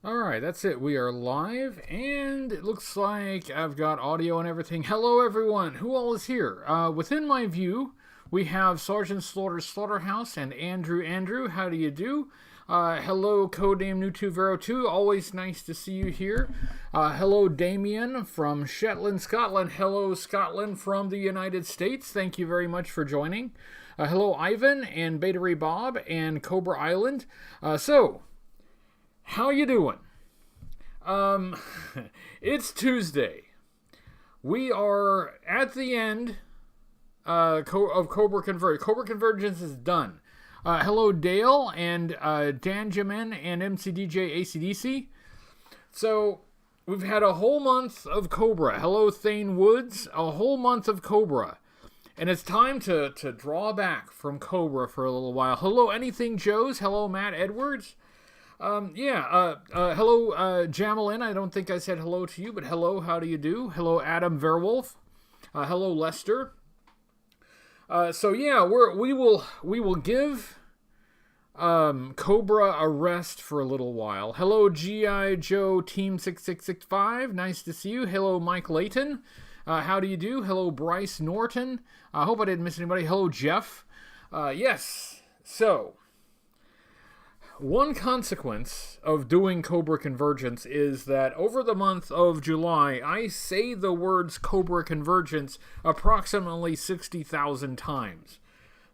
Alright, that's it. We are live, and it looks like I've got audio and everything. Hello, everyone. Who all is here? Within my view, we have Sergeant Slaughter's Slaughterhouse and Andrew. Andrew, how do you do? Hello, Codename New2Vero2. Always nice to see you here. Hello, Damien from Shetland, Scotland. Hello, Scotland from the United States. Thank you very much for joining. Hello, Ivan and Beta Ray Bob and Cobra Island. How you doing? It's Tuesday. We are at the end of Cobra Converge. Cobra Convergence is done. Hello, Dale and Danjamin and MCDJ ACDC. So, we've had a whole month of Cobra. Hello, Thane Woods. A whole month of Cobra. And it's time to draw back from Cobra for a little while. Hello, Anything Joes. Hello, Matt Edwards. Hello, Jamelin. I don't think I said hello to you, but hello, how do you do? Hello, Adam Verwolf. Hello, Lester. We will give Cobra a rest for a little while. Hello, G.I. Joe Team 6665. Nice to see you. Hello, Mike Layton. How do you do? Hello, Bryce Norton. I hope I didn't miss anybody. Hello, Jeff. Yes. So, one consequence of doing Cobra Convergence is that over the month of July, I say the words Cobra Convergence approximately 60,000 times.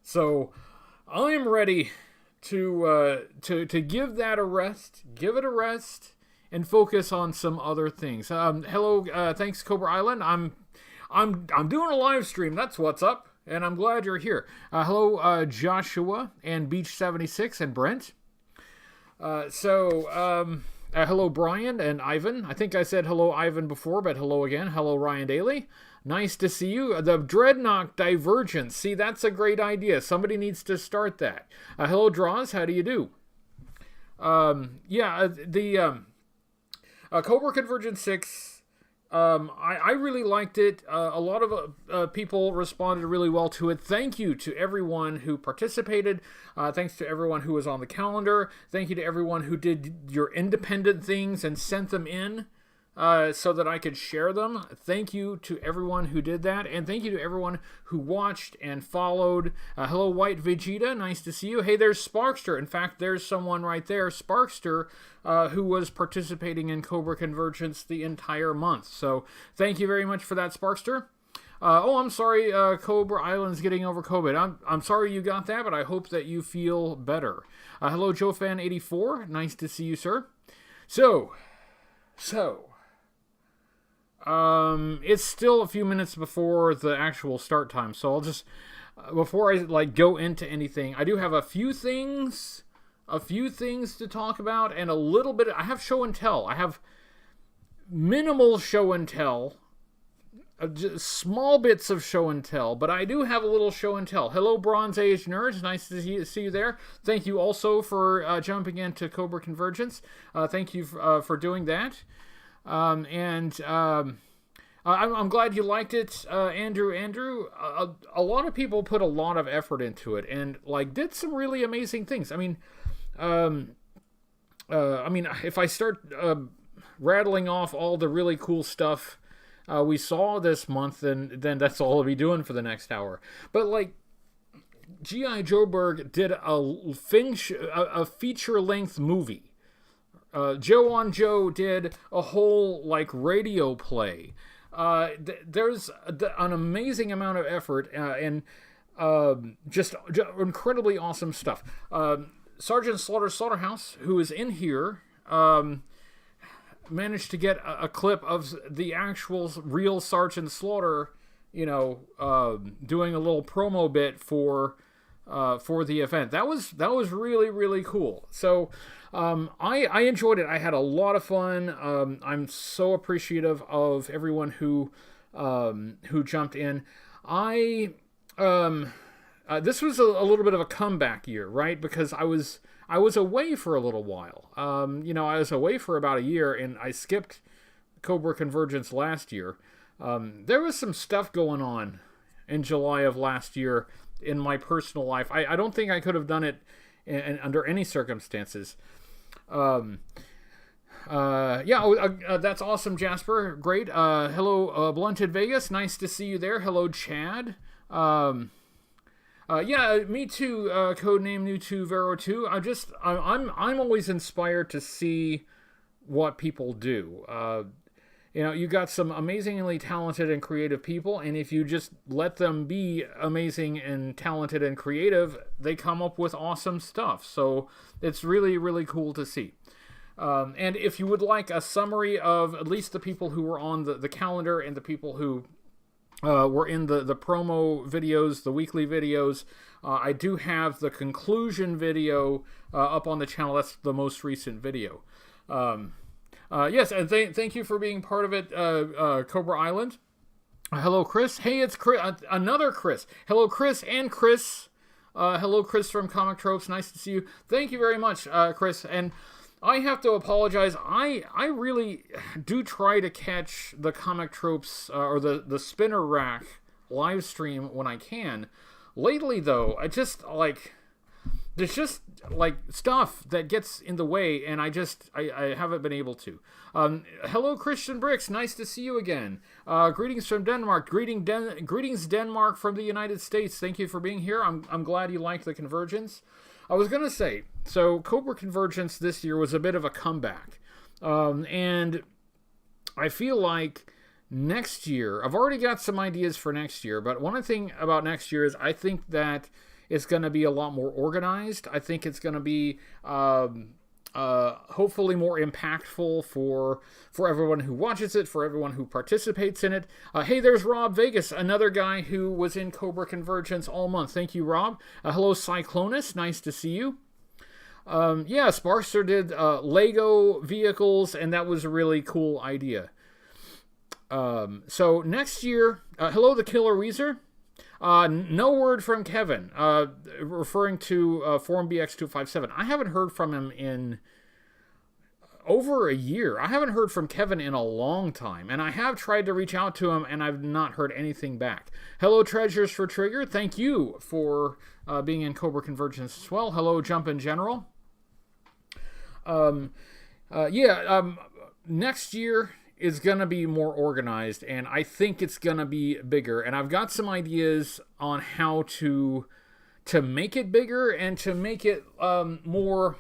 So, I'm ready to give that a rest, and focus on some other things. Hello, thanks Cobra Island. I'm doing a live stream. That's what's up, and I'm glad you're here. Hello, Joshua and Beach 76 and Brent. Hello, Brian and Ivan. I think I said hello, Ivan, before, but hello again. Hello, Ryan Daly. Nice to see you. The Dreadnought Divergence. See, that's a great idea. Somebody needs to start that. Hello, Draws. How do you do? Cobra Convergence 6, I really liked it. A lot of people responded really well to it. Thank you to everyone who participated. Thanks to everyone who was on the calendar. Thank you to everyone who did your independent things and sent them in so that I could share them. Thank you to everyone who did that. And thank you to everyone who watched and followed. Hello, White Vegeta. Nice to see you. Hey, there's Sparkster. In fact, there's someone right there, Sparkster, who was participating in Cobra Convergence the entire month. So thank you very much for that, Sparkster. I'm sorry, Cobra Island's getting over COVID. I'm sorry you got that, but I hope that you feel better. Hello, JoeFan84. Nice to see you, sir. It's still a few minutes before the actual start time, so I'll just, before I go into anything, I do have a few things to talk about, and a little bit. I have show and tell. I have minimal show and tell, just small bits of show and tell, but I do have a little show and tell. Hello, Bronze Age nerds. Nice to see you there. Thank you also for jumping into Cobra Convergence. Thank you for doing that. I'm glad you liked it, Andrew. A lot of people put a lot of effort into it and did some really amazing things. If I start rattling off all the really cool stuff we saw this month, then that's all I'll be doing for the next hour. But G.I. Joeberg did a feature-length movie. Joe on Joe did a whole radio play. There's an amazing amount of effort and just incredibly awesome stuff. Sergeant Slaughterhouse, who is in here, managed to get a clip of the actual real Sergeant Slaughter, doing a little promo bit for the event. That was really, really cool. So I enjoyed it. I had a lot of fun. I'm so appreciative of everyone who jumped in. This was a little bit of a comeback year, right? Because I was away for a little while. I was away for about a year, and I skipped Cobra Convergence last year. There was some stuff going on in July of last year in my personal life. I don't think I could have done it under any circumstances. That's awesome, Jasper. Great. Hello, Blunted Vegas. Nice to see you there. Hello, Chad. Me too. Codename New2 Vero 2. I'm always inspired to see what people do. You got some amazingly talented and creative people, and if you just let them be amazing and talented and creative, they come up with awesome stuff. So it's really, really cool to see. And if you would like a summary of at least the people who were on the calendar and the people who were in the promo videos, the weekly videos, I do have the conclusion video up on the channel. That's the most recent video. Yes, and thank you for being part of it, Cobra Island. Hello, Chris. Hey, it's Chris, another Chris. Hello, Chris and Chris. Hello, Chris from Comic Tropes. Nice to see you. Thank you very much, Chris. And I have to apologize. I really do try to catch the Comic Tropes or the Spinner Rack live stream when I can. Lately, though, there's just stuff that gets in the way, and I haven't been able to. Hello, Christian Bricks. Nice to see you again. Greetings from Denmark. Greetings, Denmark from the United States. Thank you for being here. I'm glad you like the Convergence. I was going to say, so Cobra Convergence this year was a bit of a comeback. And I feel like next year, I've already got some ideas for next year, but one thing about next year is I think that it's going to be a lot more organized. I think it's going to be hopefully more impactful for everyone who watches it, for everyone who participates in it. Hey, there's Rob Vegas, another guy who was in Cobra Convergence all month. Thank you, Rob. Hello, Cyclonus. Nice to see you. Sparkster did Lego vehicles, and that was a really cool idea. So next year, hello, the Killer Weezer. No word from Kevin, referring to Forum BX257. I haven't heard from him in over a year. I haven't heard from Kevin in a long time, and I have tried to reach out to him, and I've not heard anything back. Hello, Treasures for Trigger. Thank you for being in Cobra Convergence as well. Hello, Jumpin' General. Next year is going to be more organized, and I think it's going to be bigger, and I've got some ideas on how to make it bigger and to make it more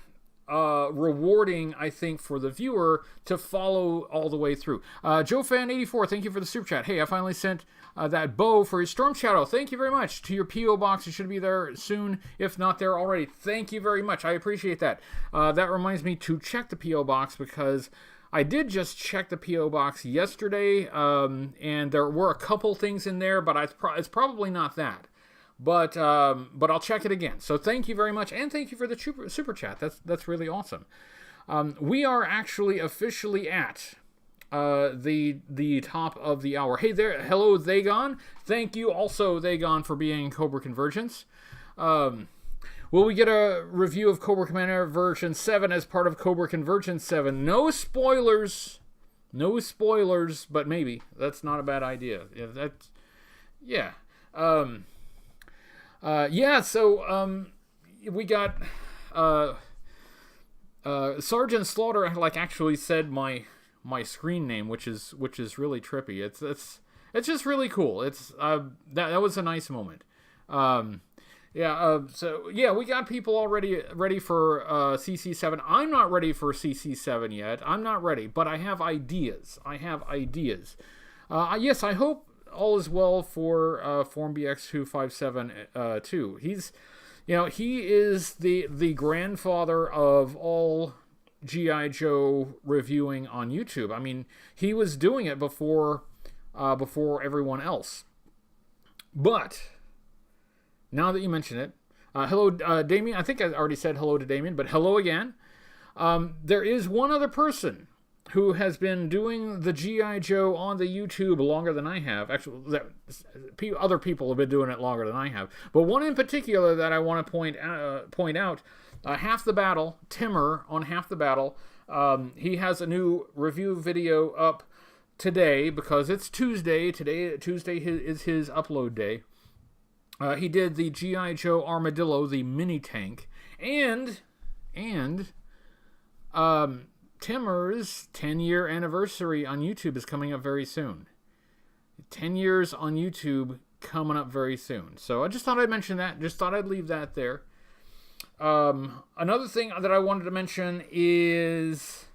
rewarding, I think, for the viewer to follow all the way through. JoeFan84, thank you for the super chat. Hey, I finally sent that bow for your Storm Shadow. Thank you very much. To your P.O. box, it should be there soon, if not there already. Thank you very much. I appreciate that. That reminds me to check the P.O. box, because I did just check the P.O. box yesterday, and there were a couple things in there, but it's probably not that. But I'll check it again. So thank you very much, and thank you for the super chat. That's really awesome. We are actually officially at the top of the hour. Hey there, hello Thagon. Thank you also, Thagon, for being in Cobra Convergence. Will we get a review of Cobra Commander version 7 as part of Cobra Convergence 7? No spoilers, but maybe. That's not a bad idea. So we got Sergeant Slaughter actually said my screen name, which is really trippy. It's just really cool. It's that was a nice moment. We got people already ready for CC7. I'm not ready for CC7 yet. I'm not ready, but I have ideas. Yes, I hope all is well for Form BX257 too. He is the grandfather of all G.I. Joe reviewing on YouTube. I mean, he was doing it before everyone else. But now that you mention it, hello, Damien. I think I already said hello to Damien, but hello again. There is one other person who has been doing the G.I. Joe on the YouTube longer than I have. Actually, other people have been doing it longer than I have. But one in particular that I want to point out, Half the Battle, Timmer on Half the Battle. He has a new review video up today because it's Tuesday. Tuesday is his upload day. He did the G.I. Joe Armadillo, the mini tank, and Timmer's 10-year anniversary on YouTube is coming up very soon. 10 years on YouTube coming up very soon. So I just thought I'd mention that. Just thought I'd leave that there. Another thing that I wanted to mention is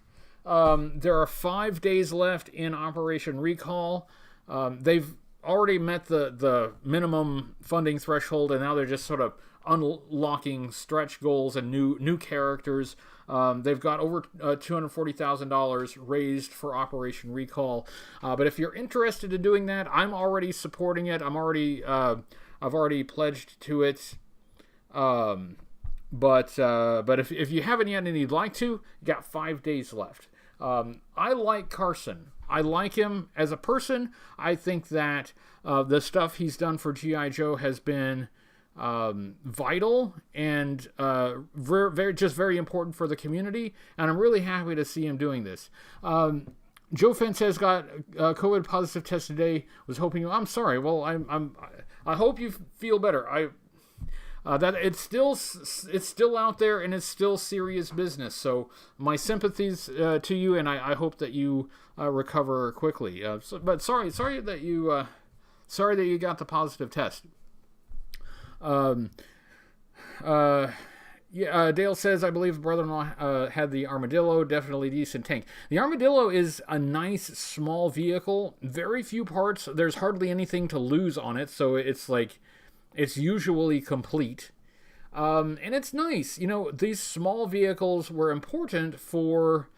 there are 5 days left in Operation Recall. They've already met the minimum funding threshold, and now they're just sort of unlocking stretch goals and new characters. They've got over $240,000 raised for Operation Recall. But if you're interested in doing that, I'm already supporting it. I've already pledged to it. But if you haven't yet and you'd like to, you got 5 days left. I like Carson. I like him as a person. I think that the stuff he's done for G.I. Joe has been vital and very important for the community, and I'm really happy to see him doing this. Joe Fence has got a COVID positive test today. Was hoping. I'm sorry. Well, I hope you feel better. That it's still out there and it's still serious business. So my sympathies to you, and I hope that you recover quickly. But sorry that you got the positive test. Dale says, I believe brother-in-law had the Armadillo. Definitely decent tank. The Armadillo is a nice small vehicle. Very few parts. There's hardly anything to lose on it, so it's usually complete. And it's nice. These small vehicles were important for,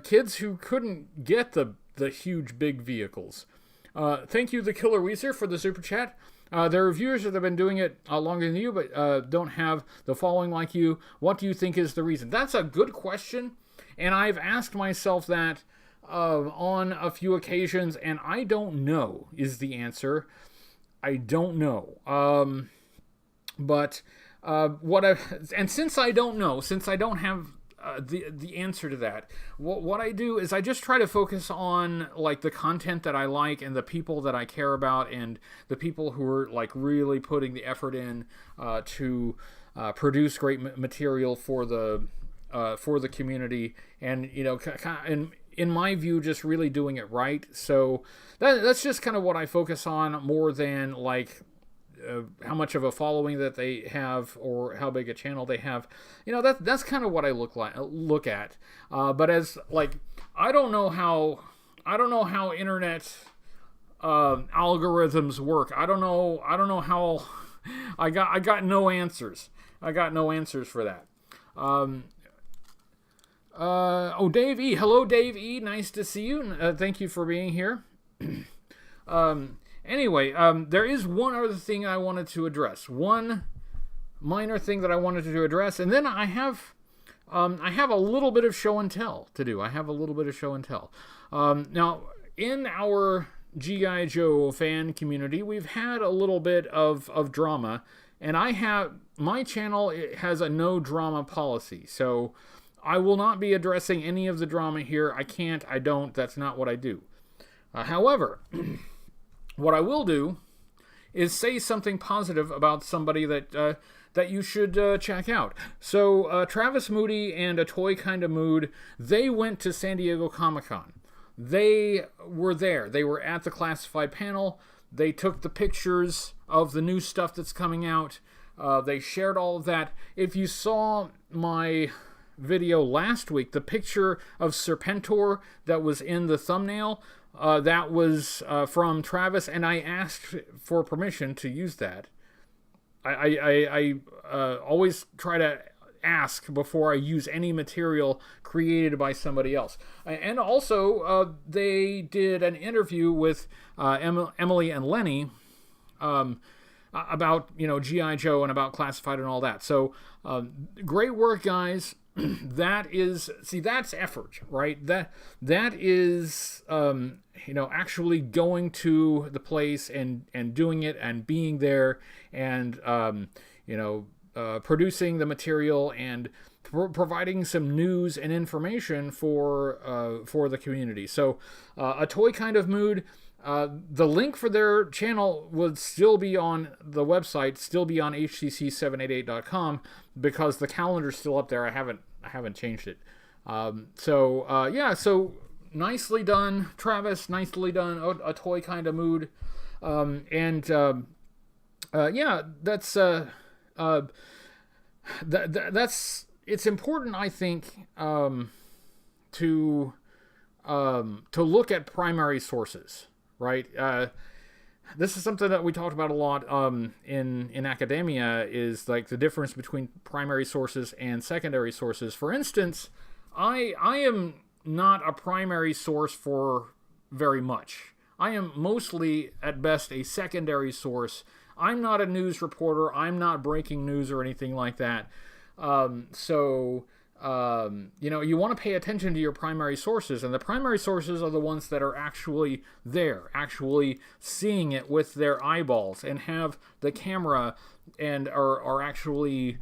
kids who couldn't get the huge big vehicles. Thank you, the Killer Weezer, for the super chat. There are viewers that have been doing it longer than you, but don't have the following like you. What do you think is the reason? That's a good question, and I've asked myself that on a few occasions, and I don't know is the answer. I don't know. Since I don't know, since I don't have the answer to that, what I do is I just try to focus on the content that I like and the people that I care about and the people who are really putting the effort in to produce great material for the community, and in my view, just really doing it right. So that's just kind of what I focus on more than how much of a following that they have or how big a channel they have. That's kind of what I look at. But as I don't know how internet algorithms work. I don't know how. I got no answers. I got no answers for that. Dave E. Hello, Dave E. Nice to see you. Thank you for being here. Anyway, there is one other thing I wanted to address. One minor thing that I wanted to address, and then I have a little bit of show and tell to do. Now, in our G.I. Joe fan community, we've had a little bit of drama, and my channel has a no drama policy, so I will not be addressing any of the drama here. I can't, I don't, that's not what I do. However, what I will do is say something positive about somebody that you should check out. So Travis Moody and A Toy Kind of Mood, they went to San Diego Comic-Con. They were there. They were at the classified panel. They took the pictures of the new stuff that's coming out. They shared all of that. If you saw my video last week, the picture of Serpentor that was in the thumbnail, that was from Travis, and I asked for permission to use that. I always try to ask before I use any material created by somebody else. And also, they did an interview with Emily and Lenny about G.I. Joe and about Classified and all that. So great work, guys. That's effort, right? That is actually going to the place and doing it and being there and producing the material and providing some news and information for the community. So A Toy Kind of Mood, the link for their channel would still be on the website, still be on HCC788.com, because the calendar's still up there. I haven't changed it. So nicely done, Travis. Nicely done. A toy kind of mood. That's that's it's important, I think, to look at primary sources, right? This is something that we talked about a lot in academia, is like the difference between primary sources and secondary sources. For instance, I am not a primary source for very much. I am mostly, at best, a secondary source. I'm not a news reporter. I'm not breaking news or anything like that. You want to pay attention to your primary sources, and the primary sources are the ones that are actually there, actually seeing it with their eyeballs, and have the camera, and are actually,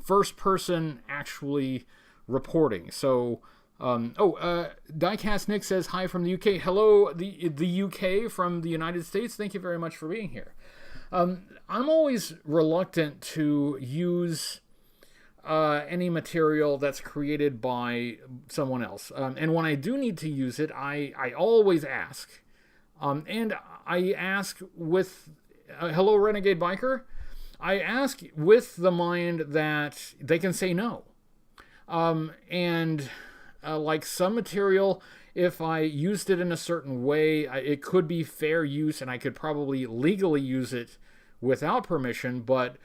first person actually reporting. So, Diecast Nick says hi from the UK. Hello, the UK from the United States. Thank you very much for being here. I'm always reluctant to use any material that's created by someone else. And when I do need to use it, I always ask. And I ask with... hello, Renegade Biker. I ask with the mind that they can say no. Like some material, if I used it in a certain way, it could be fair use, and I could probably legally use it without permission, but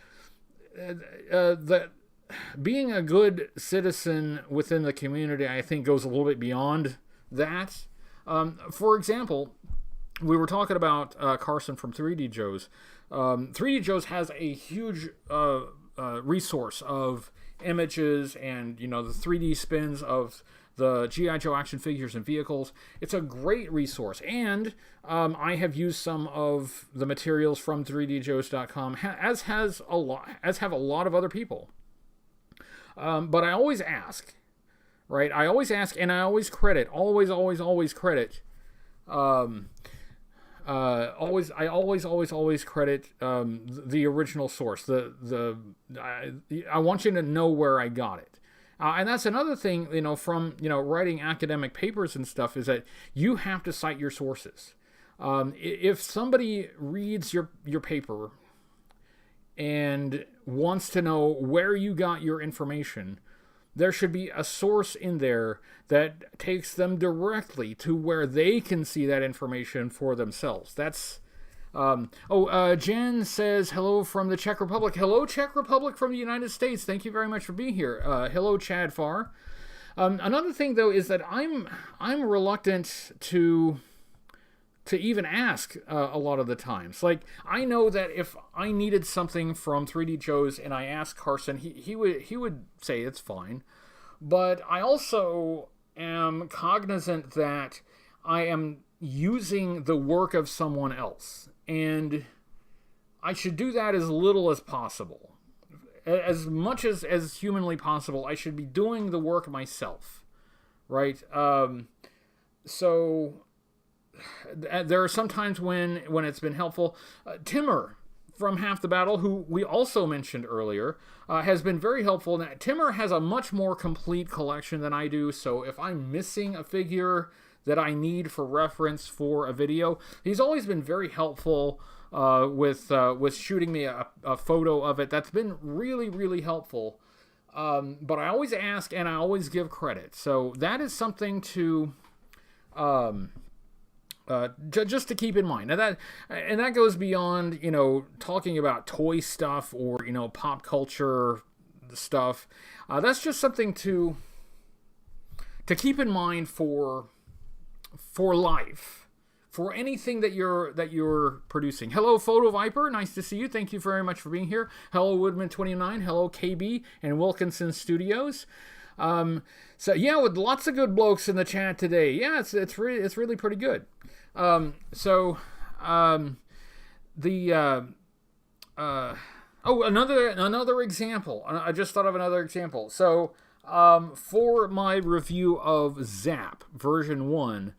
being a good citizen within the community, I think, goes a little bit beyond that. For example, we were talking about Carson from 3D Joe's. 3D Joe's has a huge resource of images and, the 3D spins of the G.I. Joe action figures and vehicles. It's a great resource, and I have used some of the materials from 3djoes.com, as have a lot of other people. But I always ask, right? I always ask, and I always credit. Always credit. I always credit the original source. I want you to know where I got it. And that's another thing, from, writing academic papers and stuff, is that you have to cite your sources. If somebody reads your paper and wants to know where you got your information, there should be a source in there that takes them directly to where they can see that information for themselves. That's... Jen says hello from the Czech Republic. Hello, Czech Republic from the United States. Thank you very much for being here. Hello, Chad Farr. Another thing, though, is that I'm reluctant to even ask a lot of the times. Like, I know that if I needed something from 3D Joe's and I asked Carson, he would say it's fine. But I also am cognizant that I am using the work of someone else, and I should do that as little as possible. As much as humanly possible, I should be doing the work myself, right? So there are some times when it's been helpful. Timmer from Half the Battle, who we also mentioned earlier, has been very helpful. Now, Timmer has a much more complete collection than I do, so if I'm missing a figure that I need for reference for a video, he's always been very helpful with shooting me a photo of it. That's been really, really helpful. But I always ask, and I always give credit. So that is something to just to keep in mind. And that goes beyond, talking about toy stuff or, pop culture stuff. That's just something to keep in mind for life, for anything that you're producing. Hello, Photo Viper. Nice to see you. Thank you very much for being here. Hello, Woodman29. Hello, KB and Wilkinson Studios. So yeah, with lots of good blokes in the chat today. Yeah, it's really pretty good. Another example. I just thought of another example. So for my review of Zap version 1,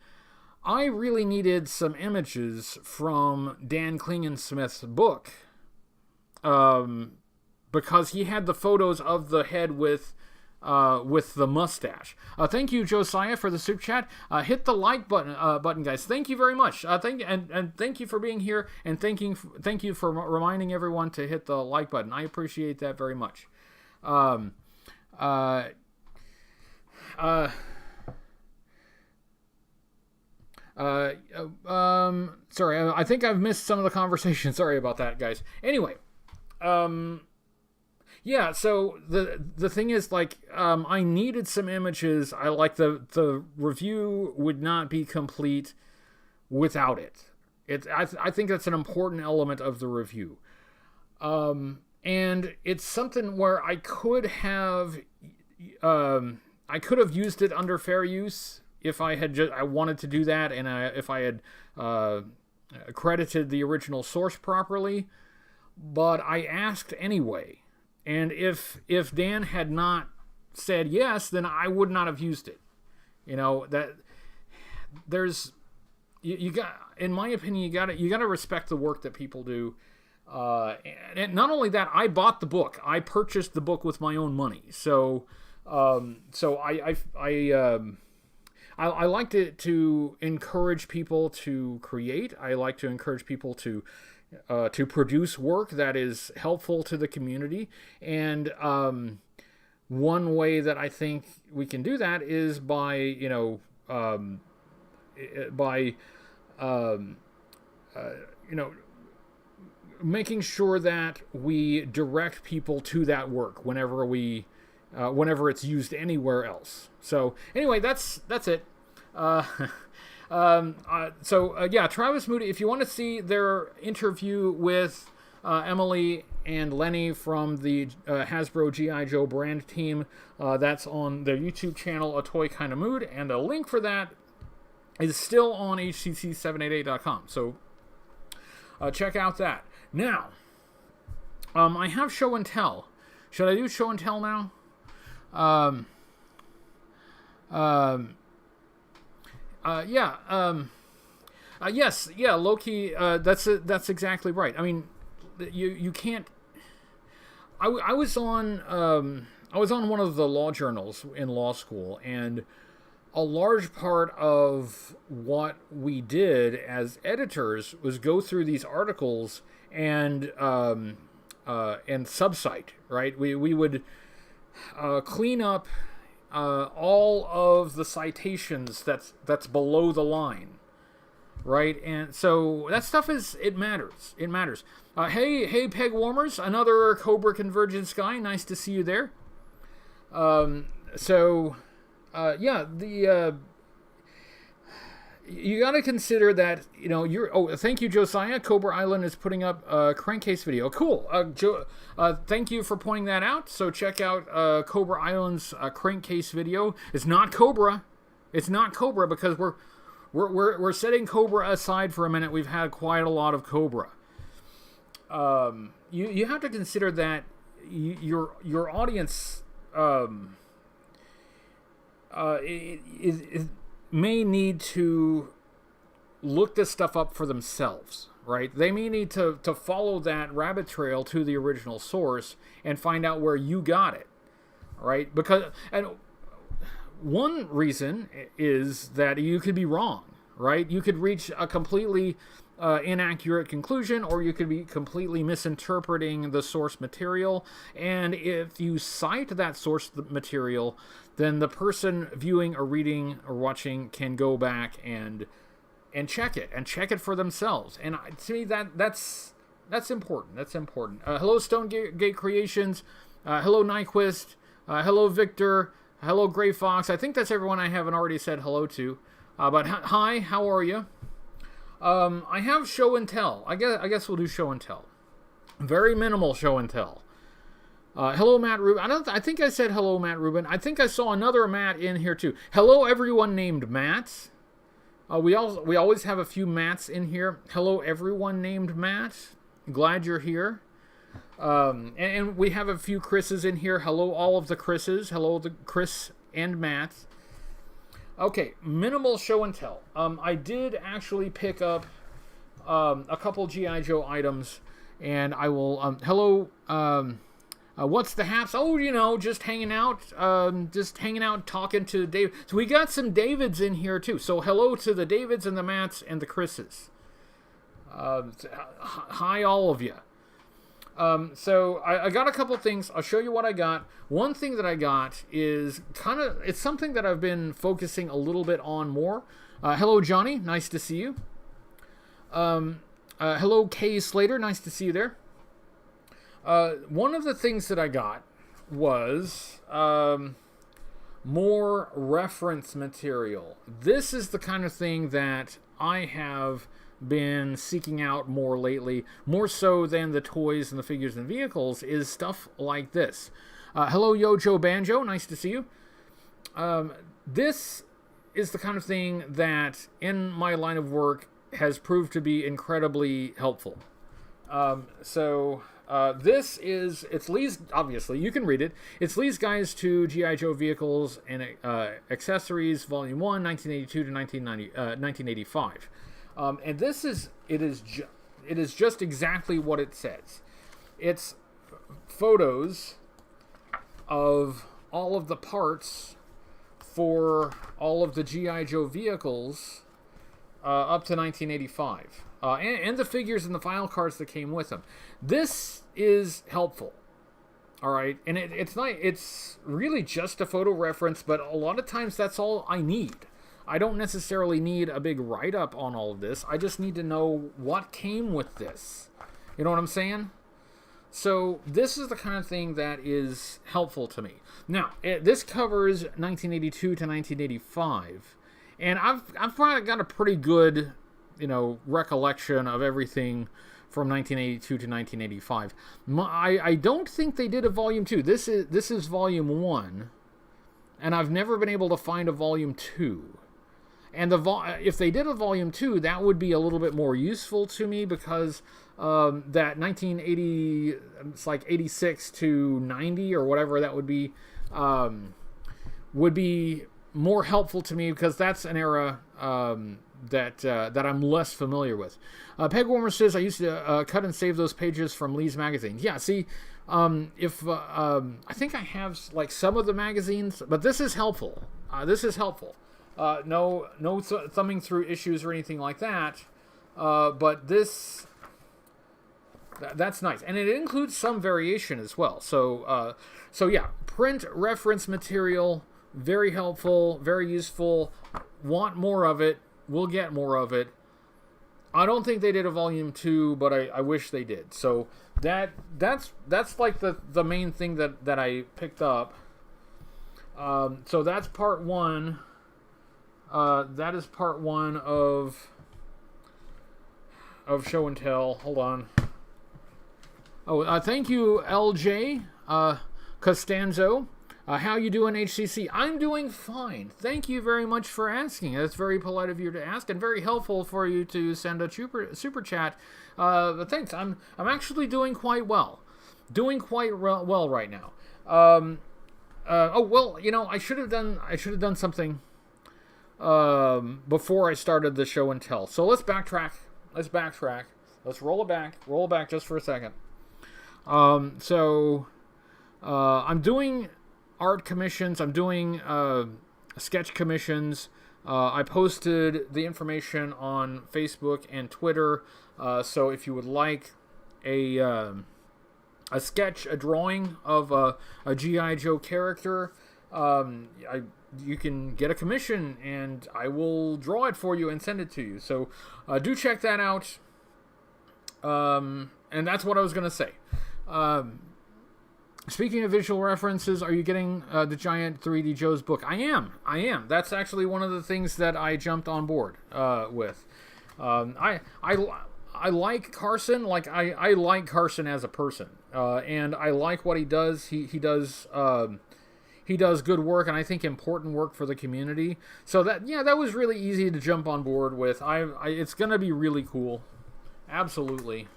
I really needed some images from Dan Klingensmith's book, because he had the photos of the head with the mustache. Thank you, Josiah, for the super chat. Hit the like button, guys. Thank you very much. Thank you for being here, and thank you for reminding everyone to hit the like button. I appreciate that very much. Sorry, I think I've missed some of the conversation. Sorry about that, guys. Anyway, yeah, so the thing is, like, I needed some images. I like the review would not be complete without it. I think that's an important element of the review. And it's something where I could have used it under fair use if I had I wanted to do that, and if I had credited the original source properly. But I asked anyway. And if Dan had not said yes, then I would not have used it. You know, that there's you got, in my opinion, you got to respect the work that people do. And not only that, I bought the book. I purchased the book with my own money. So I like to encourage people to create. I like to encourage people to produce work that is helpful to the community. And one way that I think we can do that is by, making sure that we direct people to that work whenever it's used anywhere else. So anyway, that's it. Travis Moody, if you want to see their interview with Emily and Lenny from the Hasbro G.I. Joe brand team, that's on their YouTube channel, A Toy Kind of Mood, and the link for that is still on HCC788.com. So check out that. Now, I have show and tell. Should I do show and tell now? Yes, Loki. That's exactly right. I mean, you can't. I was on one of the law journals in law school, and a large part of what we did as editors was go through these articles and subcite. Right, we would clean up all of the citations that's below the line, right? And so that stuff it matters. It matters. Hey, Peg Warmers, another Cobra Convergence guy. Nice to see you there. You got to consider that, thank you, Josiah. Cobra Island is putting up a crankcase video. Cool. Thank you for pointing that out. So check out Cobra Island's crankcase video. It's not Cobra. It's not Cobra because we're setting Cobra aside for a minute. We've had quite a lot of Cobra. You have to consider that your audience may need to look this stuff up for themselves, right? They may need to follow that rabbit trail to the original source and find out where you got it, right? And one reason is that you could be wrong, right? You could reach a completely inaccurate conclusion, or you could be completely misinterpreting the source material. And if you cite that source material, then the person viewing or reading or watching can go back and check it for themselves. And to me, that's important. That's important. Hello, Stonegate Creations. Hello, Nyquist. Hello, Victor. Hello, Gray Fox. I think that's everyone I haven't already said hello to. But hi, how are you? I have show and tell. I guess we'll do show and tell. Very minimal show and tell. Hello, Matt Rubin. I think I said hello, Matt Rubin. I think I saw another Matt in here too. Hello, everyone named Matt. We always have a few Matts in here. Hello, everyone named Matt. Glad you're here. And we have a few Chris's in here. Hello, all of the Chris's. Hello, the Chris and Matt. Okay, minimal show and tell. I did actually pick up a couple G.I. Joe items, and I will. Hello, What's the haps? Oh, just hanging out, talking to Dave. So we got some Davids in here too. So hello to the Davids and the Matts and the Chris's. Hi, all of you. So I got a couple things. I'll show you what I got. One thing that I got is it's something that I've been focusing a little bit on more. Hello, Johnny. Nice to see you. Hello, Kay Slater. Nice to see you there. One of the things that I got was more reference material. This is the kind of thing that I have been seeking out more lately, more so than the toys and the figures and vehicles, is stuff like this. Hello, Yojo Banjo. Nice to see you. This is the kind of thing that, in my line of work, has proved to be incredibly helpful. This is, it's Lee's, obviously, you can read it. It's Lee's Guides to G.I. Joe Vehicles and Accessories, Volume 1, 1982 to 1985. And this is, it is just exactly what it says. It's photos of all of the parts for all of the G.I. Joe vehicles up to 1985. And the figures and the file cards that came with them. This is helpful. All right. And it's not, it's really just a photo reference, but a lot of times that's all I need. I don't necessarily need a big write-up on all of this. I just need to know what came with this. You know what I'm saying? So this is the kind of thing that is helpful to me. Now, this covers 1982 to 1985. And I've probably got a pretty good, recollection of everything from 1982 to 1985. I don't think they did a Volume 2. This is Volume 1. And I've never been able to find a Volume 2. And if they did a Volume 2, that would be a little bit more useful to me because that 1980, it's like 86 to 90 or whatever that would be more helpful to me because that's an era that I'm less familiar with. Pegwarmer says, I used to cut and save those pages from Lee's magazine. Yeah, see, I think I have like some of the magazines, but this is helpful. No thumbing through issues or anything like that. But that's nice. And it includes some variation as well. So yeah, print reference material, very helpful, very useful. Want more of it, we'll get more of it. I don't think they did a Volume 2, but I wish they did. So that's like the main thing that I picked up. So that's part 1. That is part 1 of Show and Tell. Hold on. Oh, thank you, LJ Costanzo. How you doing, HCC? I'm doing fine. Thank you very much for asking. That's very polite of you to ask, and very helpful for you to send a super chat. But thanks. I'm actually doing quite well. Doing quite well right now. I should have done something before I started the show and tell. So let's backtrack. Let's roll it back just for a second. I'm doing art commissions. I'm doing sketch commissions. I posted the information on Facebook and Twitter. So if you would like a sketch, a drawing of a G.I. Joe character, you can get a commission and I will draw it for you and send it to you. So do check that out. And that's what I was going to say. Speaking of visual references, are you getting the Giant 3D Joe's book? I am. That's actually one of the things that I jumped on board with. I like Carson. I like Carson as a person, and I like what he does. He does good work, and I think important work for the community. So that was really easy to jump on board with. It's gonna be really cool, absolutely.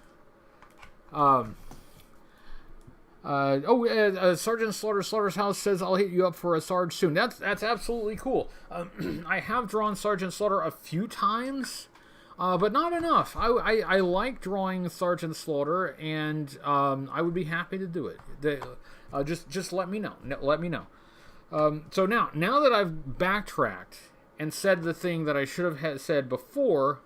Sergeant Slaughter's House says I'll hit you up for a Sarge soon. That's absolutely cool. I have drawn Sergeant Slaughter a few times. but not enough. I like drawing Sergeant Slaughter, and I would be happy to do it. Just let me know. Let me know. So now that I've backtracked and said the thing that I should have said before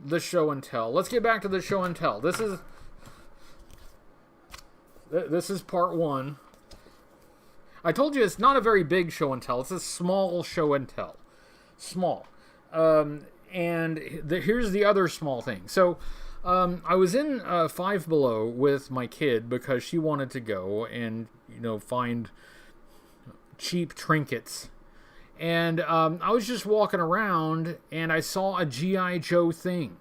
the show and tell, let's get back to the show and tell. This is part one. I told you it's not a very big show and tell. It's a small show and tell. Small. And here's the other small thing. So I was in Five Below with my kid because she wanted to go and, find cheap trinkets. And I was just walking around and I saw a G.I. Joe thing,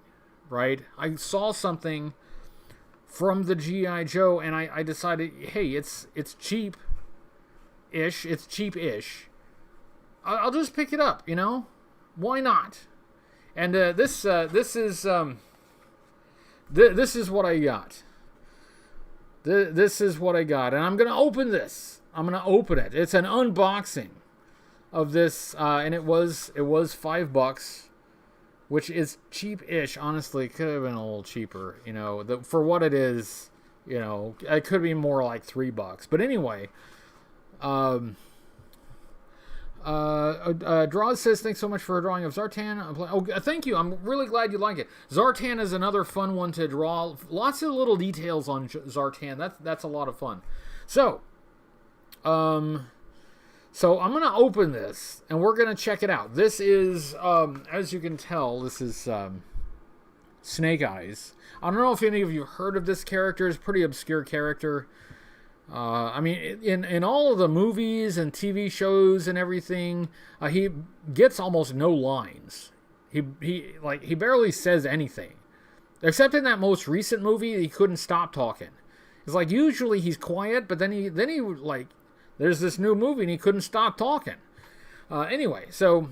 right? I saw something from the G.I. Joe and I decided, hey, it's cheap. It's cheap-ish. I'll just pick it up, Why not? And this is what I got. This is what I got, and I'm gonna open this. I'm gonna open it. It's an unboxing of this, and it was $5, which is cheap-ish. Honestly, it could have been a little cheaper, for what it is. It could be more like $3. But anyway. Draws says, thanks so much for a drawing of Zartan. Thank you. I'm really glad you like it. Zartan is another fun one to draw. Lots of little details on Zartan. That's a lot of fun. So I'm going to open this, and we're going to check it out. This is, as you can tell, this is Snake Eyes. I don't know if any of you heard of this character. It's a pretty obscure character. In all of the movies and TV shows and everything, he gets almost no lines. He barely says anything, except in that most recent movie. He couldn't stop talking. It's like usually he's quiet, but then he there's this new movie and he couldn't stop talking. Anyway, so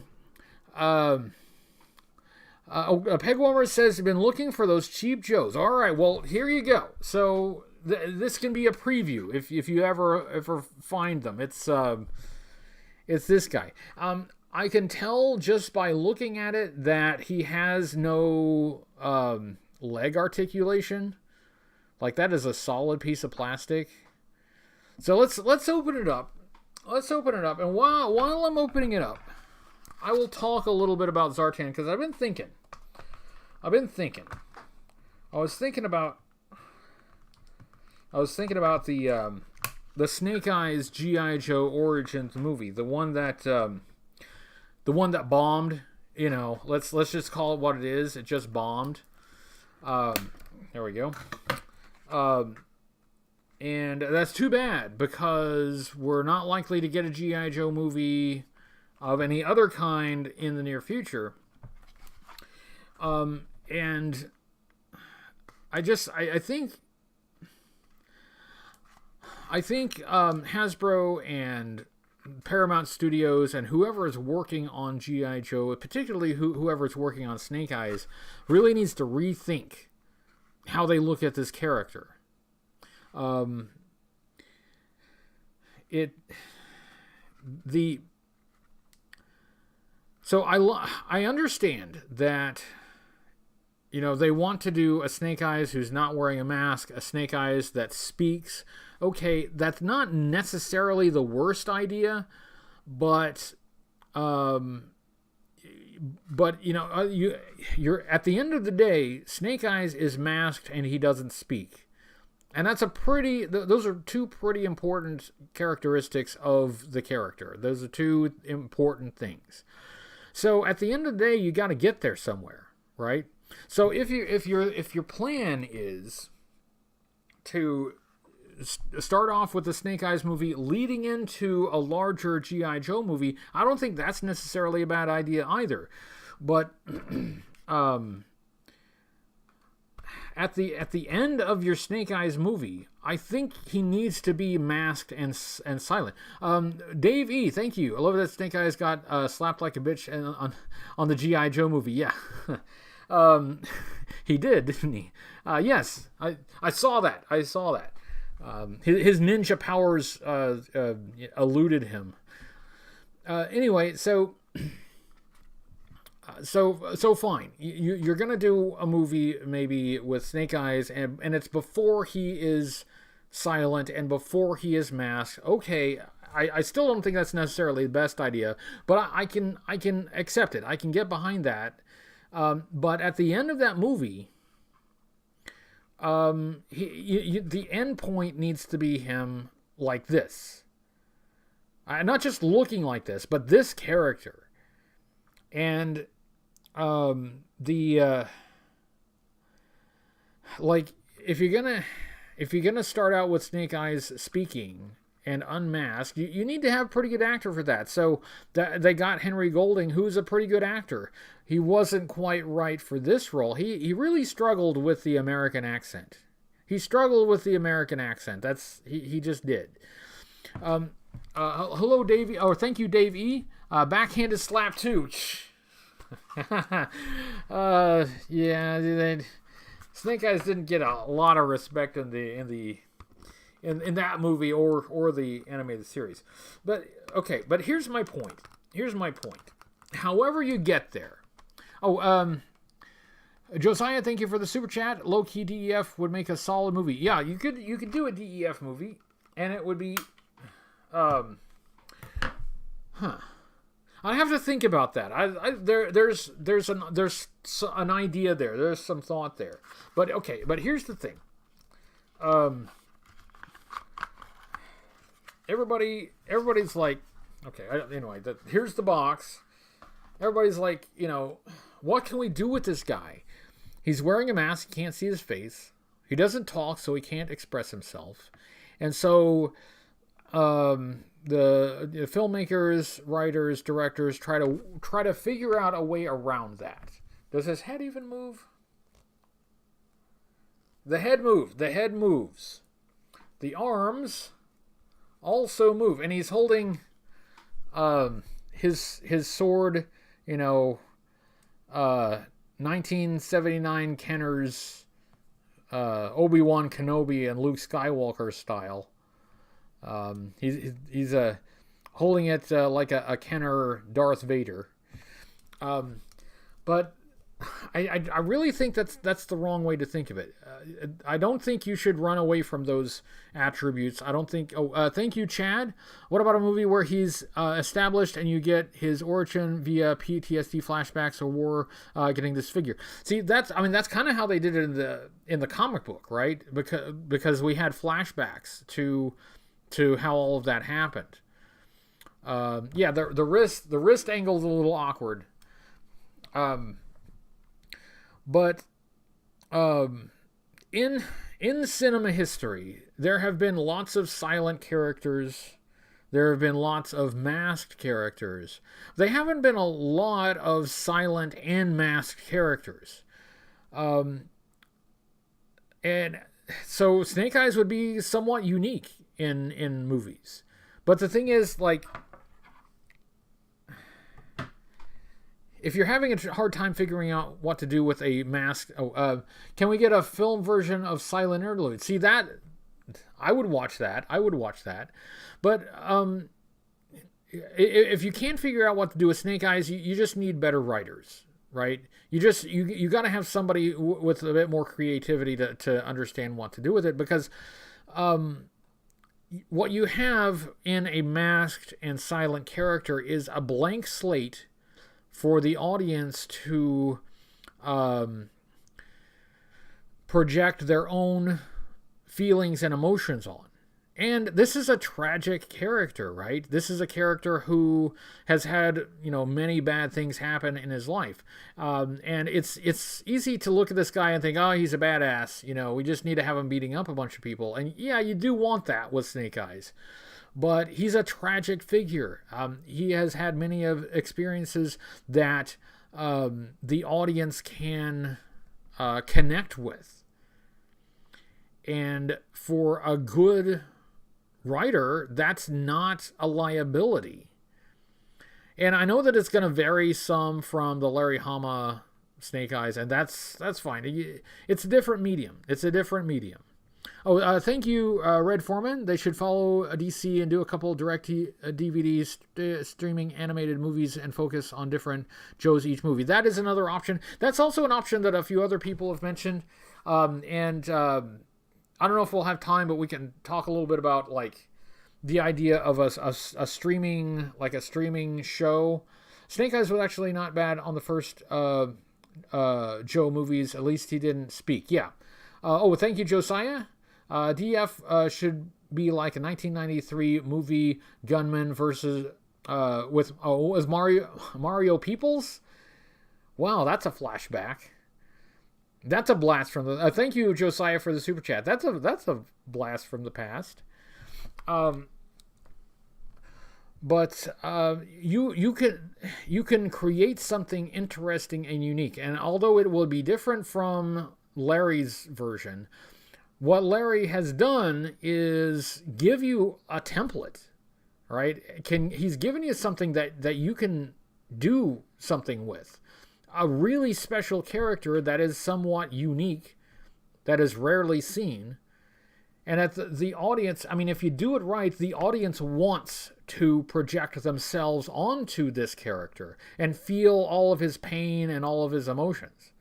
Pegwarmer says he's been looking for those cheap Joes. All right, well here you go. So. This can be a preview if you ever find them. It's this guy. I can tell just by looking at it that he has no leg articulation. Like, that is a solid piece of plastic. So let's open it up. Let's open it up. And while I'm opening it up, I will talk a little bit about Zartan because I've been thinking. I was thinking about the Snake Eyes G.I. Joe Origins movie, the one that bombed. Let's just call it what it is. It just bombed. There we go. And that's too bad because we're not likely to get a G.I. Joe movie of any other kind in the near future. And I think Hasbro and Paramount Studios and whoever is working on G.I. Joe, particularly whoever is working on Snake Eyes, really needs to rethink how they look at this character. I understand that they want to do a Snake Eyes who's not wearing a mask, a Snake Eyes that speaks. Okay, that's not necessarily the worst idea, but you're at the end of the day, Snake Eyes is masked and he doesn't speak. And that's those are two pretty important characteristics of the character. Those are two important things. So at the end of the day, you got to get there somewhere, right? So if your plan is to start off with the Snake Eyes movie leading into a larger G.I. Joe movie, I don't think that's necessarily a bad idea either. But at the end of your Snake Eyes movie, I think he needs to be masked and silent. Dave E, thank you. I love that Snake Eyes got slapped like a bitch on the G.I. Joe movie. Yeah. He did, didn't he? Yes, I saw that. His ninja powers eluded him. Anyway, so So fine. You're gonna do a movie maybe with Snake Eyes, and it's before he is silent and before he is masked. Okay, I still don't think that's necessarily the best idea, but I can accept it. I can get behind that. But at the end of that movie, the end point needs to be him like this, not just looking like this, but this character. And like if you're gonna start out with Snake Eyes speaking and unmasked, you need to have a pretty good actor for that. So they got Henry Golding, who's a pretty good actor. He wasn't quite right for this role. He really struggled with the American accent. That's he just did. Hello, Davey. Oh, thank you, Dave E. Backhanded slap too. Yeah, Snake Eyes didn't get a lot of respect in that movie or the animated series. But okay, but here's my point. However you get there. Oh, Josiah, thank you for the super chat. Low key DEF would make a solid movie. Yeah, you could do a DEF movie, and it would be, I have to think about that. There's an idea there. There's some thought there. But okay. But here's the thing. Everybody's like, okay. Anyway, here's the box. Everybody's like, what can we do with this guy? He's wearing a mask. You can't see his face. He doesn't talk, so he can't express himself. And so, the filmmakers, writers, directors try to figure out a way around that. Does his head even move? The head moves. The arms also move, and he's holding his sword. 1979 Kenner's Obi-Wan Kenobi and Luke Skywalker style. He's holding it like a Kenner Darth Vader. But I really think that's the wrong way to think of it. I don't think you should run away from those attributes. I don't think... thank you, Chad. What about a movie where he's established and you get his origin via PTSD flashbacks or war, getting this figure? See, that's kind of how they did it in the comic book, right? Because we had flashbacks to how all of that happened. The wrist angle is a little awkward. But in cinema history, there have been lots of silent characters. There have been lots of masked characters. There haven't been a lot of silent and masked characters. And so Snake Eyes would be somewhat unique in movies. But the thing is, like, if you're having a hard time figuring out what to do with a mask, can we get a film version of Silent Interlude? See, that I would watch that. But if you can't figure out what to do with Snake Eyes, you just need better writers, right? You got to have somebody with a bit more creativity to understand what to do with it, because what you have in a masked and silent character is a blank slate for the audience to project their own feelings and emotions on. And this is a tragic character, right? This is a character who has had, many bad things happen in his life. And it's easy to look at this guy and think, oh, he's a badass. We just need to have him beating up a bunch of people. And yeah, you do want that with Snake Eyes. But he's a tragic figure. He has had many of experiences that the audience can connect with. And for a good writer, that's not a liability. And I know that it's going to vary some from the Larry Hama Snake Eyes, and that's fine. It's a different medium. Thank you, Red Foreman. They should follow DC and do a couple direct DVDs streaming animated movies and focus on different Joes each movie. That is another option. That's also an option that a few other people have mentioned. I don't know if we'll have time, but we can talk a little bit about like the idea of a streaming, like a streaming show. Snake Eyes was actually not bad on the first Joe movies. At least he didn't speak. Yeah. Thank you, Josiah. DF should be like a 1993 movie Gunman versus was Mario Peoples? Wow, that's a flashback. That's a blast from the. Thank you, Josiah, for the super chat. That's a blast from the past. But you can create something interesting and unique, and although it will be different from Larry's version, what Larry has done is give you a template, right? He's given you something that you can do something with. A really special character that is somewhat unique, that is rarely seen. And at the audience, I mean, if you do it right, the audience wants to project themselves onto this character and feel all of his pain and all of his emotions.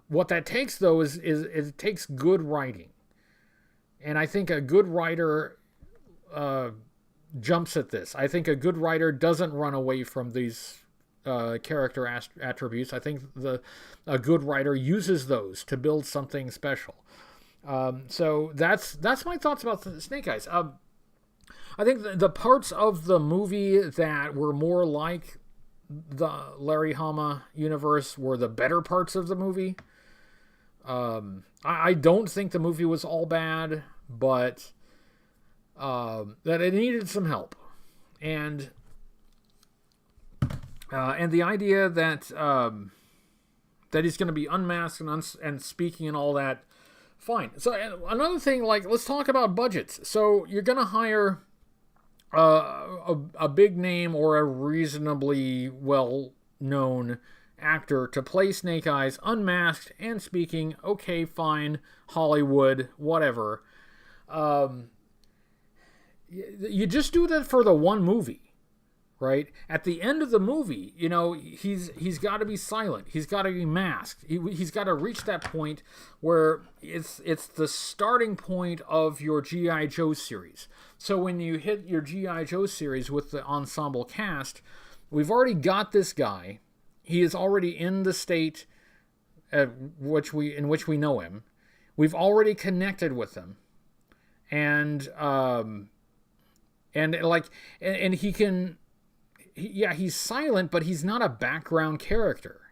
What that takes, though, is it takes good writing. And I think a good writer jumps at this. I think a good writer doesn't run away from these character attributes. I think a good writer uses those to build something special. So that's my thoughts about Snake Eyes. I think the parts of the movie that were more like the Larry Hama universe were the better parts of the movie. I don't think the movie was all bad, but that it needed some help, and the idea that he's going to be unmasked and speaking and all that, fine. So another thing, like, let's talk about budgets. So you're going to hire a big name or a reasonably well-known actor to play Snake Eyes, unmasked and speaking. Okay, fine, Hollywood, whatever. You just do that for the one movie, right? At the end of the movie, you know, he's got to be silent. He's got to be masked. He's got to reach that point where it's the starting point of your G.I. Joe series. So when you hit your G.I. Joe series with the ensemble cast, we've already got this guy. He is already in the state in which we know him. We've already connected with him, and he can. He's silent, but he's not a background character.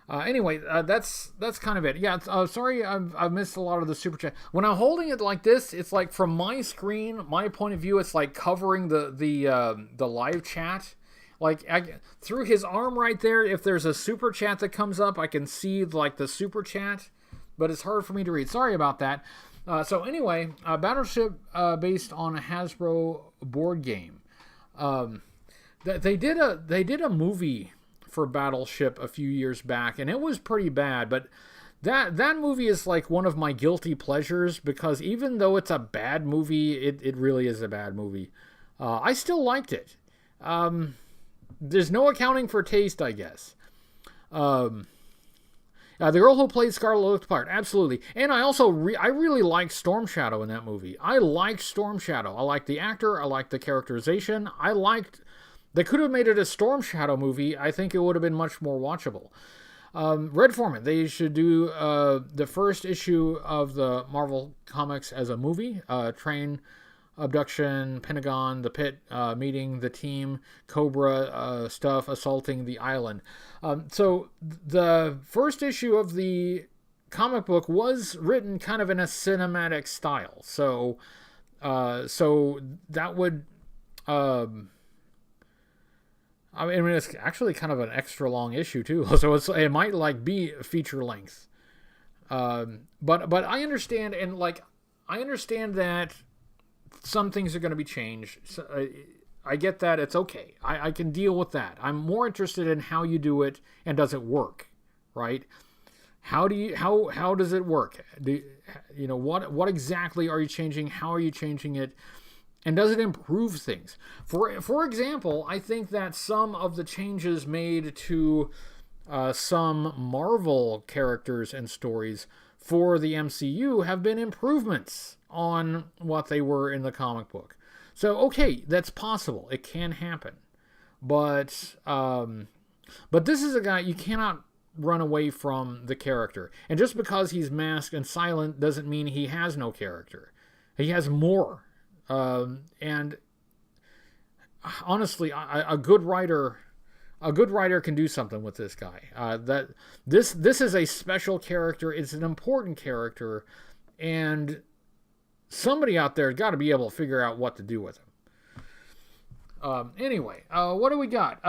Anyway, that's kind of it. Yeah, sorry, I've missed a lot of the super chat. When I'm holding it like this, it's like from my screen, my point of view, it's like covering the live chat. Like through his arm right there, if there's a super chat that comes up, I can see like the super chat, but it's hard for me to read. Sorry about that. So anyway, Battleship based on a Hasbro board game. They did a movie for Battleship a few years back, and it was pretty bad. But that movie is like one of my guilty pleasures, because even though it's a bad movie, it really is a bad movie. I still liked it. There's no accounting for taste, I guess. The girl who played Scarlet looked the part, absolutely. And I also I really liked Storm Shadow in that movie. I liked Storm Shadow. I liked the actor. I liked the characterization. They could have made it a Storm Shadow movie. I think it would have been much more watchable. Red Foreman, they should do the first issue of the Marvel Comics as a movie. Train, abduction, Pentagon, the pit, meeting the team, Cobra stuff, assaulting the island. So the first issue of the comic book was written kind of in a cinematic style. So that would, I mean, it's actually kind of an extra long issue too. So it might like be feature length. But I understand, and like I understand that some things are going to be changed. So, I get that. It's okay. I can deal with that. I'm more interested in how you do it and does it work, right? How does it work? What exactly are you changing? How are you changing it? And does it improve things? For example, I think that some of the changes made to some Marvel characters and stories for the MCU have been improvements on what they were in the comic book. So, okay, that's possible. It can happen. But this is a guy, you cannot run away from the character. And just because he's masked and silent doesn't mean he has no character. He has more. And honestly, a good writer can do something with this guy. This is a special character. It's an important character, and somebody out there has got to be able to figure out what to do with him. Anyway, what do we got?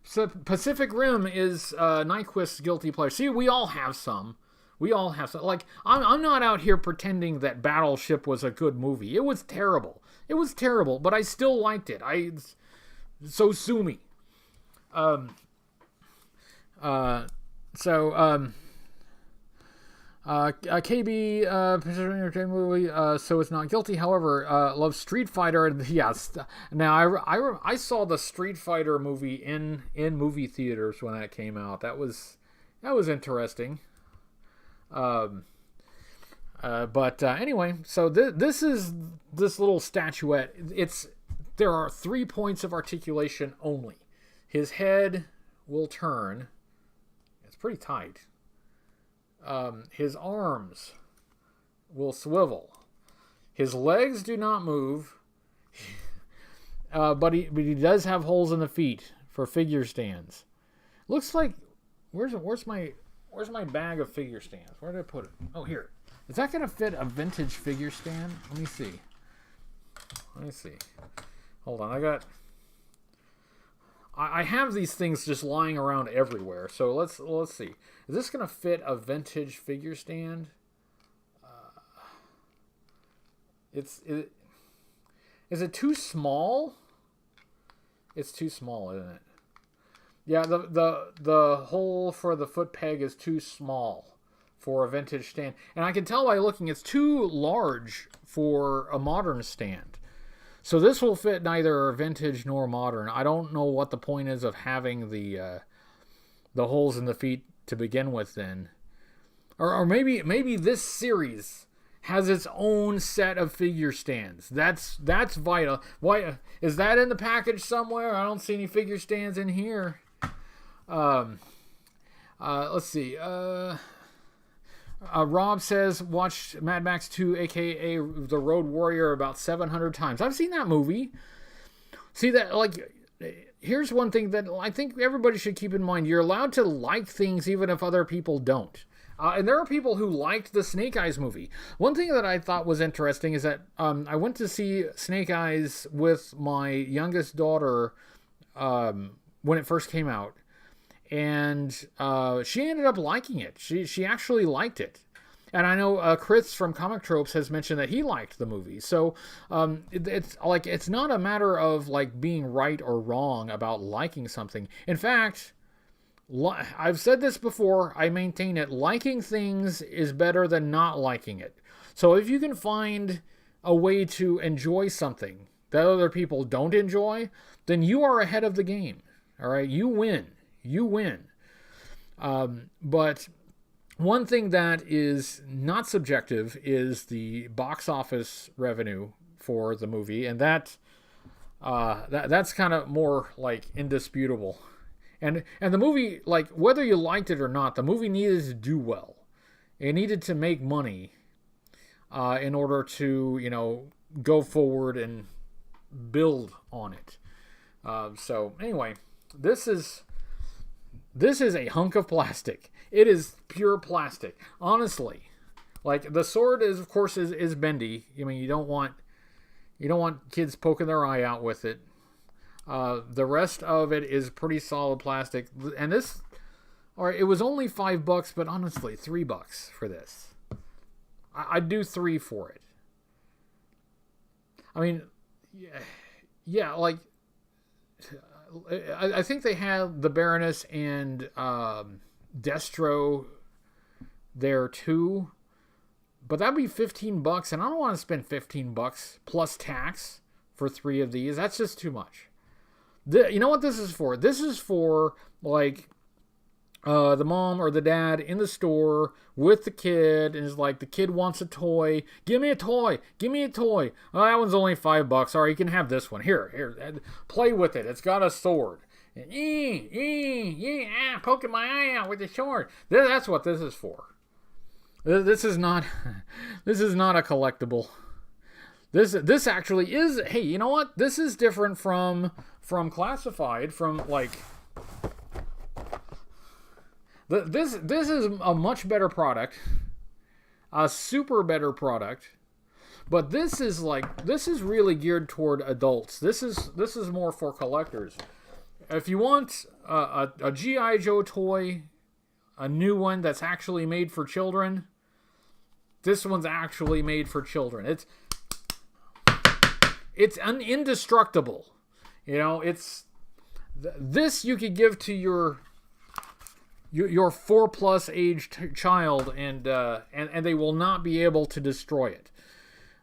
So Pacific Rim is Nyquist's guilty pleasure. See, we all have some. Like, I'm not out here pretending that Battleship was a good movie. It was terrible. But I still liked it. So sue me. KB Pacific Entertainment movie, so it's not guilty. However, loves Street Fighter. Yes. Now I saw the Street Fighter movie in movie theaters when that came out. That was interesting. Anyway, so this is this little statuette. There are 3 points of articulation only. His head will turn. It's pretty tight. His arms will swivel. His legs do not move. But he does have holes in the feet for figure stands. Looks like where's my bag of figure stands? Where did I put it? Oh, here. Is that going to fit a vintage figure stand? Let me see. Hold on. I have these things just lying around everywhere. So let's see. Is this going to fit a vintage figure stand? Is it too small? It's too small, isn't it? Yeah, the hole for the foot peg is too small for a vintage stand. And I can tell by looking, it's too large for a modern stand. So this will fit neither vintage nor modern. I don't know what the point is of having the holes in the feet to begin with then. Or maybe this series has its own set of figure stands. That's vital. Why is that in the package somewhere? I don't see any figure stands in here. Let's see. Rob says, watched Mad Max 2, aka The Road Warrior, about 700 times. I've seen that movie. See that, like, here's one thing that I think everybody should keep in mind. You're allowed to like things even if other people don't. And there are people who liked the Snake Eyes movie. One thing that I thought was interesting is that I went to see Snake Eyes with my youngest daughter when it first came out. And she ended up liking it. She actually liked it. And I know Chris from Comic Tropes has mentioned that he liked the movie. So it's not a matter of like being right or wrong about liking something. In fact, I've said this before, I maintain it. Liking things is better than not liking it. So if you can find a way to enjoy something that other people don't enjoy, then you are ahead of the game. All right, you win. But one thing that is not subjective is the box office revenue for the movie, and that's kind of more like indisputable. And the movie, like, whether you liked it or not, the movie needed to do well. It needed to make money in order to, go forward and build on it. So anyway, this is a hunk of plastic. It is pure plastic. Honestly. Like, the sword is, of course, is bendy. I mean, you don't want kids poking their eye out with it. The rest of it is pretty solid plastic. And this, it was only $5, but honestly, $3 for this. I'd do $3 for it. I mean, yeah, like, I think they had the Baroness and Destro there too. But that'd be $15, and I don't want to spend $15 plus tax for 3 of these. That's just too much. You know what this is for? This is for, like, the mom or the dad in the store with the kid, and is like, the kid wants a toy. Give me a toy. Give me a toy. Oh, that one's only $5. All right, you can have this one. Here. Play with it. It's got a sword. Poking my eye out with the sword. That's what this is for. This is not a collectible. This actually is. Hey, you know what? This is different from Classified. From, like, this is a much better product, a super better product. But this is really geared toward adults. This is more for collectors. If you want a G.I. Joe toy, a new one that's actually made for children, this one's actually made for children. It's indestructible. You know, this you could give to your 4+ aged child, and they will not be able to destroy it.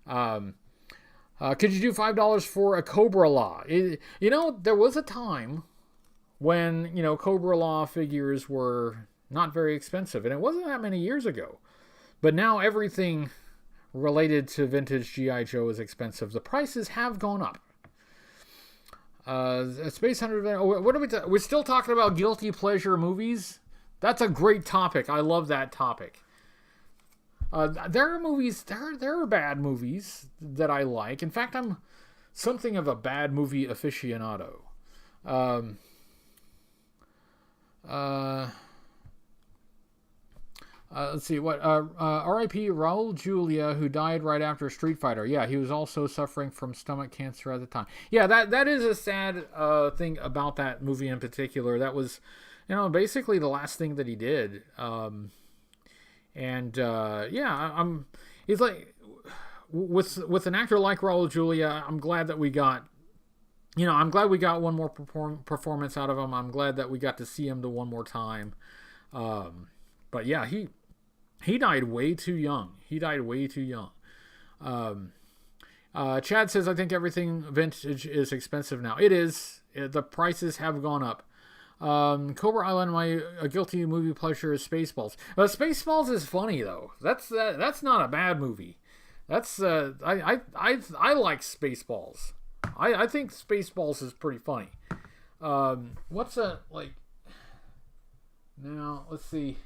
Could you do $5 for a Cobra Law? There was a time when, Cobra Law figures were not very expensive, and it wasn't that many years ago. But now everything related to vintage G.I. Joe is expensive. The prices have gone up. Space Hunter, what are we're still talking about guilty pleasure movies? That's a great topic. I love that topic. There are movies, there are bad movies that I like. In fact, I'm something of a bad movie aficionado. Let's see what R.I.P. Raul Julia, who died right after Street Fighter. Yeah, he was also suffering from stomach cancer at the time. Yeah, that is a sad thing about that movie in particular. That was, basically the last thing that he did. He's like, with an actor like Raul Julia, I'm glad that we got. I'm glad we got one more performance out of him. I'm glad that we got to see him the one more time. But yeah, he died way too young. Chad says, I think everything vintage is expensive now. It is. The prices have gone up. Cobra Island, my guilty movie pleasure is Spaceballs. Spaceballs is funny though. That's not a bad movie. That's I like Spaceballs. I think Spaceballs is pretty funny. What's a like? Now let's see.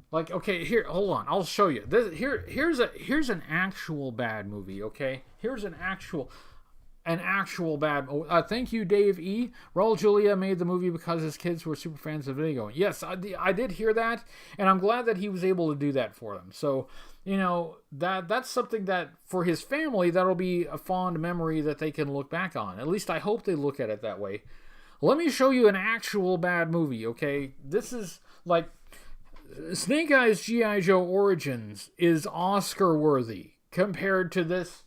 Like, okay, here, hold on, I'll show you. Here's an actual bad movie. Okay, here's an actual bad. Thank you, Dave E. Raul Julia made the movie because his kids were super fans of video game. Yes, I did hear that, and I'm glad that he was able to do that for them. So, that's something that for his family, that'll be a fond memory that they can look back on. At least I hope they look at it that way. Let me show you an actual bad movie. Okay, this is like Snake Eyes G.I. Joe Origins is Oscar worthy compared to this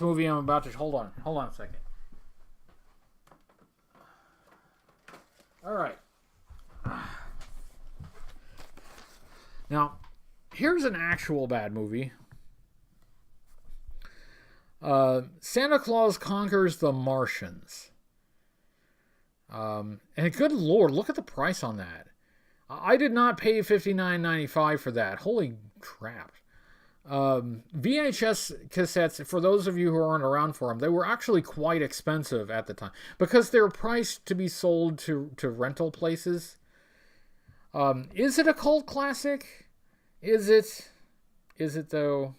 movie I'm about to. Hold on a second. All right. Now, here's an actual bad movie. Santa Claus Conquers the Martians. And good Lord, look at the price on that. I did not pay $59.95 for that. Holy crap. VHS cassettes, for those of you who aren't around for them, they were actually quite expensive at the time because they were priced to be sold to rental places. Is it a cult classic? Is it though?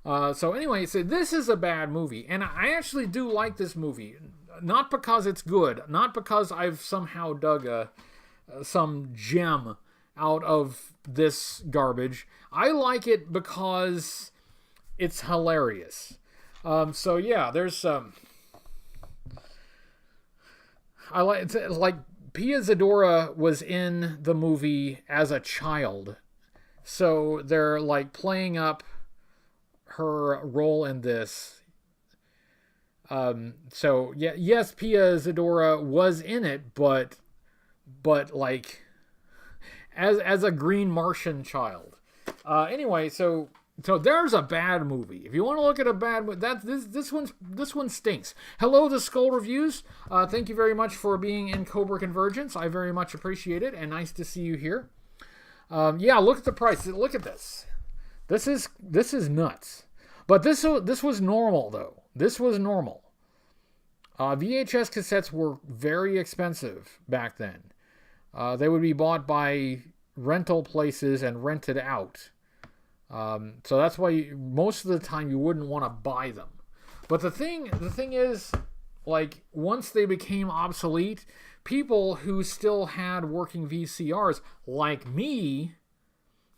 So anyway, this is a bad movie, and I actually do like this movie. Not because it's good, not because I've somehow dug some gem out of this garbage. I like it because it's hilarious. So yeah, there's I like Pia Zadora was in the movie as a child, so they're like playing up her role in this. So yeah, yes, Pia Zadora was in it, but like as a green Martian child. Anyway, so there's a bad movie. If you want to look at a bad movie, this one stinks. Hello, the Skull Reviews. Thank you very much for being in Cobra Convergence. I very much appreciate it, and nice to see you here. Yeah, look at the price. Look at this. This is nuts. But this was normal though. This was normal. VHS cassettes were very expensive back then. They would be bought by rental places and rented out. So that's why most of the time you wouldn't want to buy them. But the thing is, like, once they became obsolete, people who still had working VCRs, like me,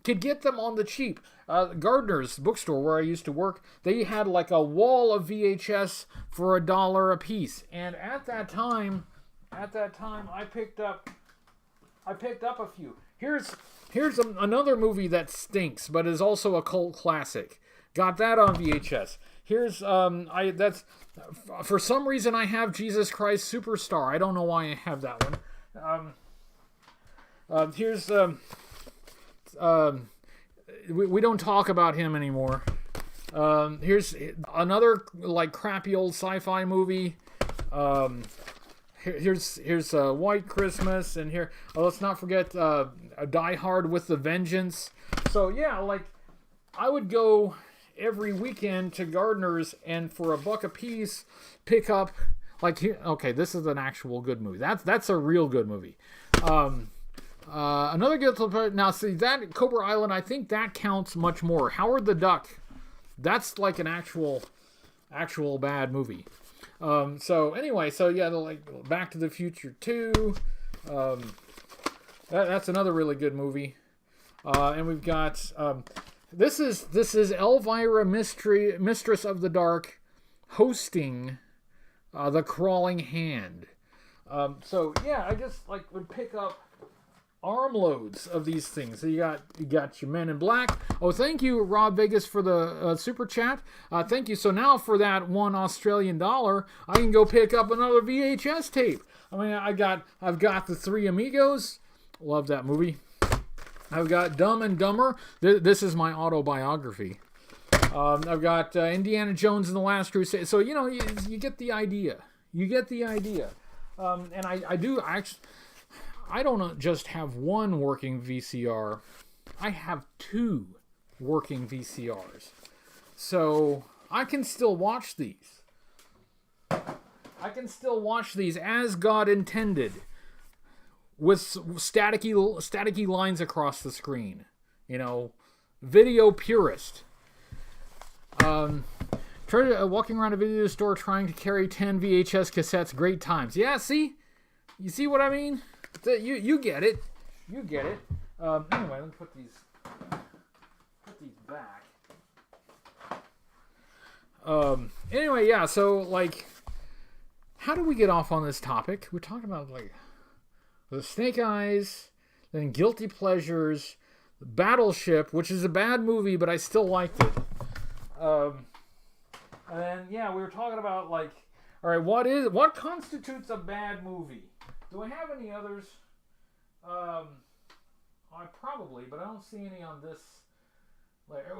could get them on the cheap. Gardner's bookstore, where I used to work, they had like a wall of VHS for $1 a piece. And at that time, I picked up a few. Here's another movie that stinks, but is also a cult classic. Got that on VHS. Here's that's for some reason I have Jesus Christ Superstar. I don't know why I have that one. Here's we don't talk about him anymore. Here's another like crappy old sci-fi movie. Here's White Christmas, and here let's not forget Die Hard with the Vengeance. So yeah, like I would go every weekend to Gardner's and for $1 a piece pick up like here. Okay, this is an actual good movie. That's a real good movie. Another good now. See that Cobra Island, I think that counts much more. Howard the Duck, that's like an actual bad movie. So anyway, so yeah, like Back to the Future 2. That's another really good movie. And we've got this is Elvira, Mistress of the Dark, hosting The Crawling Hand. So yeah, I just like would pick up armloads of these things. So you got your Men in Black. Oh, thank you, Rob Vegas, for the super chat. Thank you. So now for that $1 Australian, I can go pick up another VHS tape. I mean, I've got the Three Amigos. Love that movie. I've got Dumb and Dumber. This is my autobiography. I've got Indiana Jones and the Last Crusade. So you know, you get the idea. You get the idea. And I don't just have one working VCR. I have 2 working VCRs. So I can still watch these. I can still watch these as God intended, with staticky lines across the screen. You know, video purist. Walking around a video store trying to carry 10 VHS cassettes. Great times. Yeah, see? You see what I mean? You get it. You get it. Anyway, let me put these back. Anyway, yeah, so, like, how do we get off on this topic? We're talking about, like, the Snake Eyes, then Guilty Pleasures, Battleship, which is a bad movie, but I still liked it. And then, yeah, we were talking about, like, all right, what constitutes a bad movie? Do I have any others? Probably, but I don't see any on this.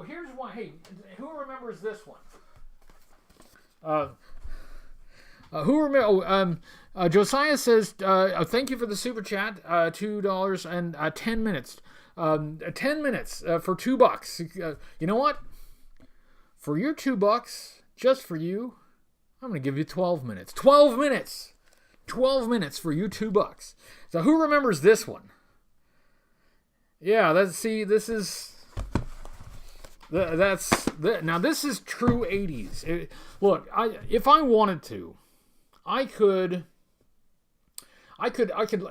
Here's one. Hey, who remembers this one? Who remember? Josiah says, "Thank you for the super chat. $2 and 10 minutes. 10 minutes for $2. You know what? For your $2, just for you, I'm gonna give you 12 minutes. 12 minutes." 12 minutes for you, $2. So who remembers this one? Yeah, now this is true 80s. Look, if I wanted to, I could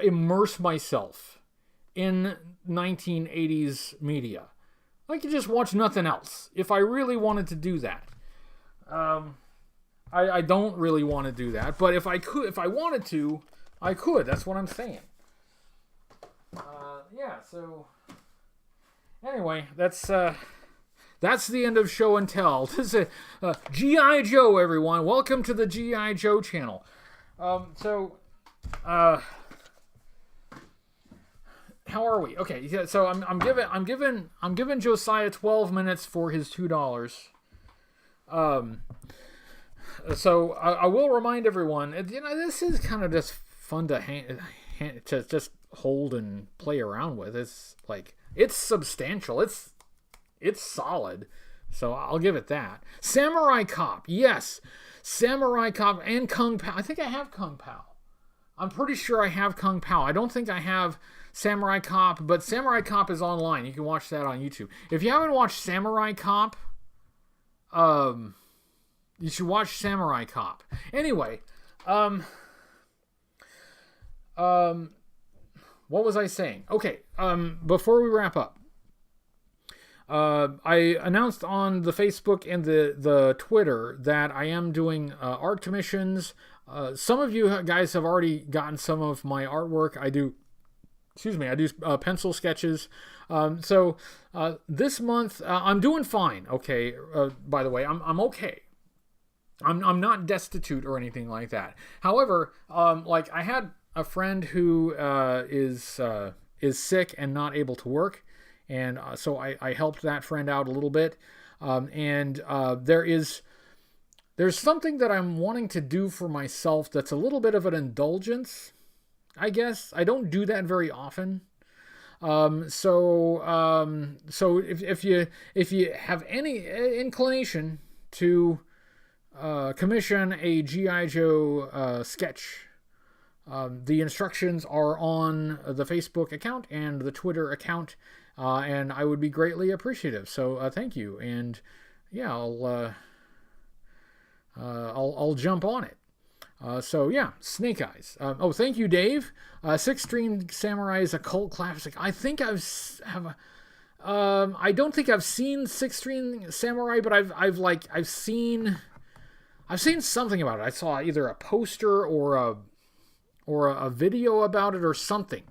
immerse myself in 1980s media. I could just watch nothing else if I really wanted to do that. I don't really want to do that, but if I wanted to, I could. That's what I'm saying. Yeah, so anyway, that's the end of show and tell. This is G.I. Joe, everyone. Welcome to the G.I. Joe channel. How how are we? Okay, yeah, so I'm giving Josiah 12 minutes for his $2. So I will remind everyone, this is kind of just fun to to just hold and play around with. It's like, it's substantial. It's solid. So I'll give it that. Samurai Cop. Yes. Samurai Cop and Kung Pao. I think I have Kung Pao. I'm pretty sure I have Kung Pao. I don't think I have Samurai Cop, but Samurai Cop is online. You can watch that on YouTube. If you haven't watched Samurai Cop, you should watch Samurai Cop. Anyway, what was I saying? Okay, before we wrap up, I announced on the Facebook and the Twitter that I am doing art commissions. Some of you guys have already gotten some of my artwork. I do pencil sketches. So this month I'm doing fine. Okay. By the way, I'm okay. I'm not destitute or anything like that. However, like I had a friend who is sick and not able to work, and so I helped that friend out a little bit. And there's something that I'm wanting to do for myself that's a little bit of an indulgence, I guess. I don't do that very often. So if you have any inclination to commission a G.I. Joe sketch, the instructions are on the Facebook account and the Twitter account, and I would be greatly appreciative. So thank you, and yeah, I'll jump on it. So yeah, Snake Eyes. Thank you, Dave. Six String Samurai is a cult classic. I think I don't think I've seen Six String Samurai, but I've seen something about it. I saw either a poster or a video about it or something.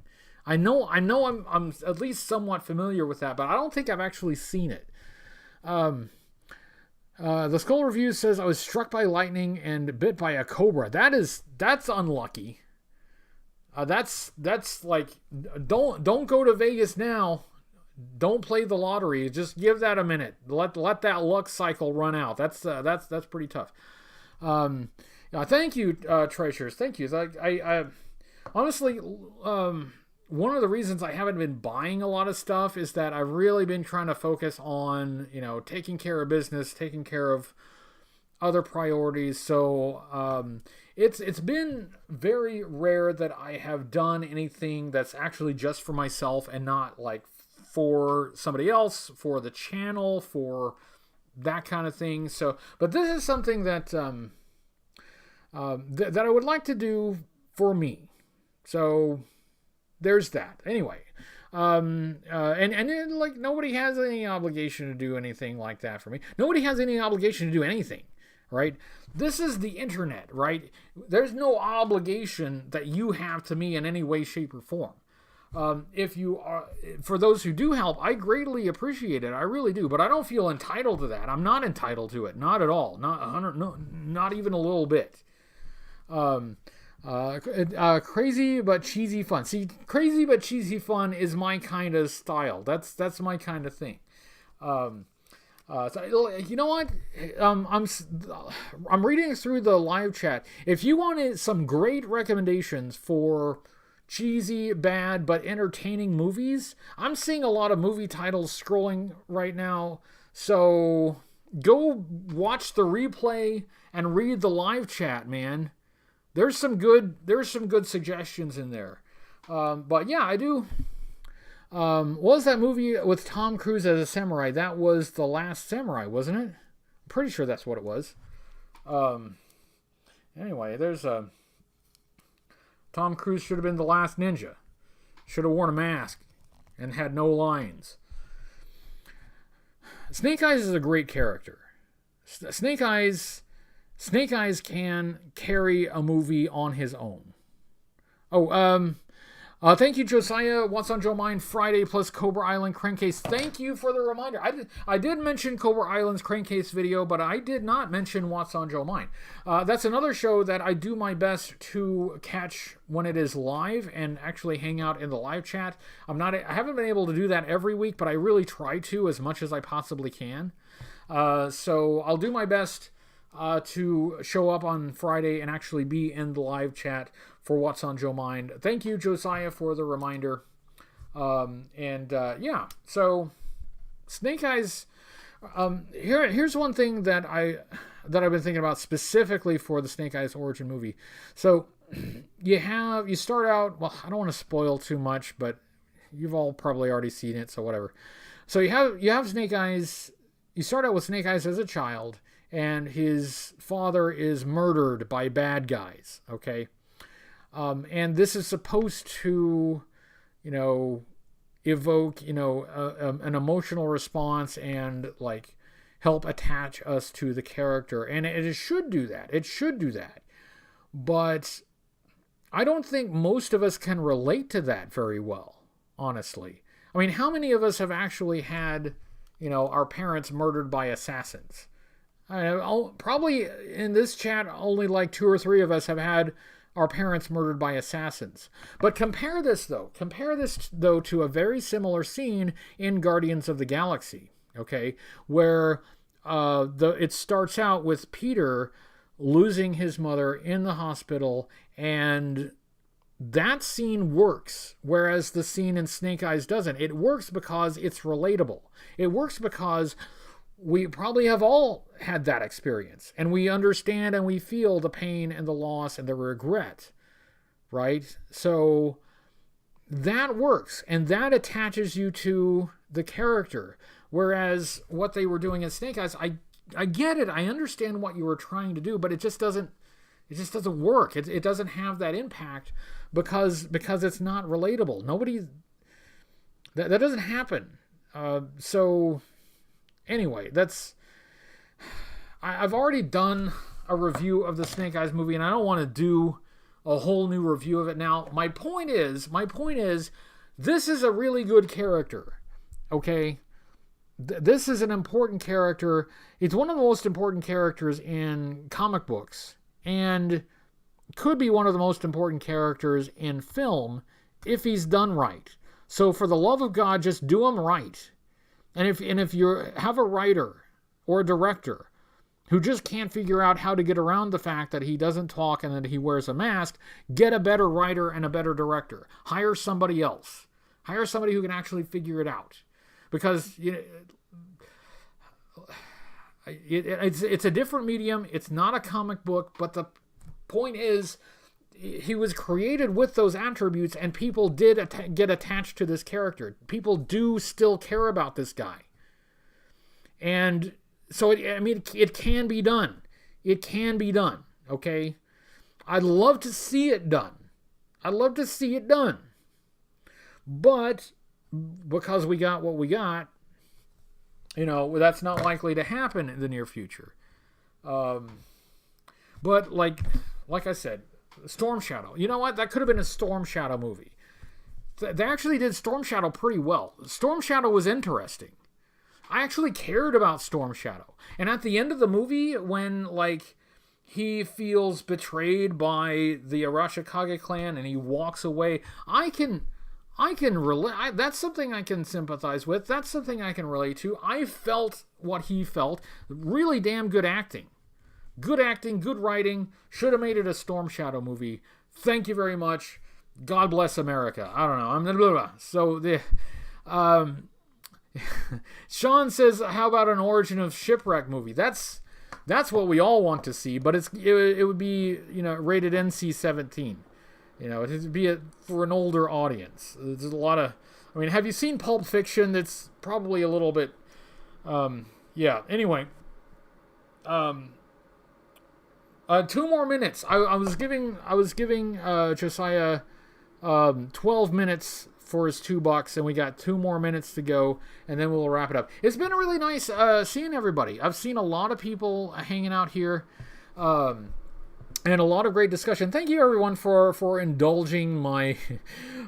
I know I'm at least somewhat familiar with that, but I don't think I've actually seen it. The Skull Review says, I was struck by lightning and bit by a cobra. That's unlucky. That's like, don't go to Vegas now. Don't play the lottery. Just give that a minute. Let that luck cycle run out. That's pretty tough. Thank you, Treasures. Thank you. I honestly, one of the reasons I haven't been buying a lot of stuff is that I've really been trying to focus on, taking care of business, taking care of other priorities. So it's been very rare that I have done anything that's actually just for myself and not like for somebody else, for the channel, for that kind of thing. So, but this is something that that I would like to do for me. So there's that. Anyway, and like nobody has any obligation to do anything like that for me. Nobody has any obligation to do anything, right? This is the internet, right? There's no obligation that you have to me in any way, shape, or form. If you are, for those who do help, I greatly appreciate it. I really do, but I don't feel entitled to that. I'm not entitled to it, not at all, not even a little bit. Crazy but cheesy fun. See, crazy but cheesy fun is my kind of style. That's my kind of thing. So, you know what? I'm reading through the live chat. If you wanted some great recommendations for cheesy, bad, but entertaining movies, I'm seeing a lot of movie titles scrolling right now. So go watch the replay and read the live chat, man. There's some good suggestions in there. But yeah, I do. What was that movie with Tom Cruise as a samurai? That was The Last Samurai, wasn't it? I'm pretty sure that's what it was. Anyway, there's Tom Cruise should have been the last ninja. Should have worn a mask and had no lines. Snake Eyes is a great character. Snake Eyes can carry a movie on his own. Thank you, Josiah. What's on Joe Mind Friday plus Cobra Island crankcase. Thank you for the reminder. I did mention Cobra Island's crankcase video, but I did not mention What's on Joe Mind. That's another show that I do my best to catch when it is live and actually hang out in the live chat. I haven't been able to do that every week, but I really try to as much as I possibly can. So I'll do my best to show up on Friday and actually be in the live chat for What's on Joe Mind. Thank you, Josiah, for the reminder. Yeah, so Snake Eyes. Here's one thing that I've been thinking about specifically for the Snake Eyes origin movie. So you start out. Well, I don't want to spoil too much, but you've all probably already seen it, so whatever. So you have Snake Eyes. You start out with Snake Eyes as a child, and his father is murdered by bad guys. Okay. And this is supposed to, evoke, an emotional response and like help attach us to the character. And it should do that. It should do that. But I don't think most of us can relate to that very well, honestly. I mean, how many of us have actually had, our parents murdered by assassins? Probably in this chat, only like 2 or 3 of us have had our parents murdered by assassins. But compare this though to a very similar scene in Guardians of the Galaxy, okay, where it starts out with Peter losing his mother in the hospital, and that scene works, whereas the scene in Snake Eyes doesn't. It works because it's relatable. It works because we probably have all had that experience, and we understand and we feel the pain and the loss and the regret, right? So that works, and that attaches you to the character. Whereas what they were doing in Snake Eyes, I get it. I understand what you were trying to do, but it just doesn't work. It doesn't have that impact because it's not relatable. That doesn't happen. So anyway, I've already done a review of the Snake Eyes movie, and I don't want to do a whole new review of it now. My point is, this is a really good character, okay? This is an important character. It's one of the most important characters in comic books, and could be one of the most important characters in film if he's done right. So for the love of God, just do him right. And if you have a writer or a director who just can't figure out how to get around the fact that he doesn't talk and that he wears a mask, get a better writer and a better director. Hire somebody else. Hire somebody who can actually figure it out. Because it's a different medium. It's not a comic book, but the point is, he was created with those attributes, and people did get attached to this character. People do still care about this guy. And so, it can be done. It can be done, okay? I'd love to see it done. But because we got what we got, that's not likely to happen in the near future. But like I said, Storm Shadow. You know what? That could have been a Storm Shadow movie. They actually did Storm Shadow pretty well. Storm Shadow was interesting. I actually cared about Storm Shadow. And at the end of the movie, when he feels betrayed by the Arashikage clan and he walks away, I can relate. That's something I can sympathize with. That's something I can relate to. I felt what he felt. Really damn good acting. Good acting, good writing. Should have made it a Storm Shadow movie. Thank you very much. God bless America. I don't know. I'm blah, blah, blah. So Sean says, how about an Origin of Shipwreck movie? That's what we all want to see, but it would be, rated NC-17. It would be for an older audience. There's a lot of, have you seen Pulp Fiction? That's probably a little bit, yeah. Anyway, 2 more minutes. I was giving Josiah 12 minutes for his $2, and we got 2 more minutes to go, and then we'll wrap it up. It's been really nice seeing everybody. I've seen a lot of people hanging out here. And a lot of great discussion. Thank you, everyone, for indulging my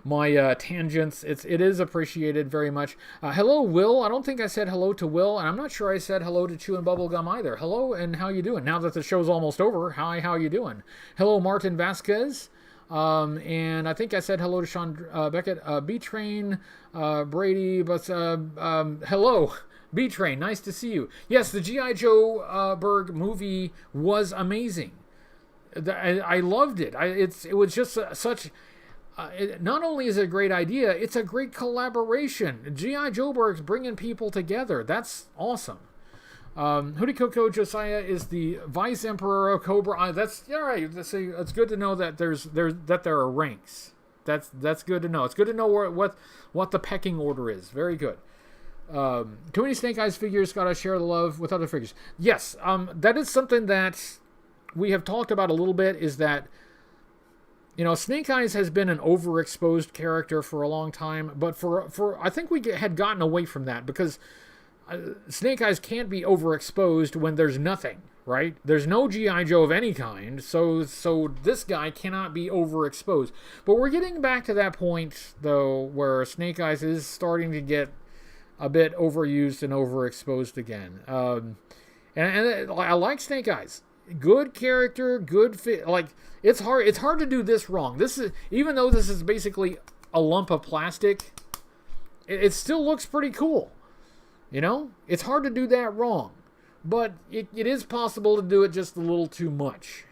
my tangents. It is appreciated very much. Hello, Will. I don't think I said hello to Will, and I'm not sure I said hello to Chew and Bubblegum either. Hello, and how you doing? Now that the show's almost over, hi, how you doing? Hello, Martin Vasquez. And I think I said hello to Sean Beckett. B-Train, Brady, but hello. B-Train, nice to see you. Yes, the G.I. Joe Berg movie was amazing. I loved it. It was just such. Not only is it a great idea, it's a great collaboration. G.I. Joe Berg's bringing people together. That's awesome. Hoodie Coco Josiah is the Vice Emperor of Cobra. That's all right. It's good to know that there are ranks. That's good to know. It's good to know what the pecking order is. Very good. Too many Snake Eyes figures. Gotta share the love with other figures. Yes. That is something that we have talked about a little bit, is that, Snake Eyes has been an overexposed character for a long time, but for I think we had gotten away from that, because Snake Eyes can't be overexposed when there's nothing, right? There's no G.I. Joe of any kind, so this guy cannot be overexposed. But we're getting back to that point, though, where Snake Eyes is starting to get a bit overused and overexposed again. And I like Snake Eyes. Good character, good fit. Like, it's hard to do this wrong. This is, even though this is basically a lump of plastic, it still looks pretty cool. It's hard to do that wrong, but it is possible to do it just a little too much.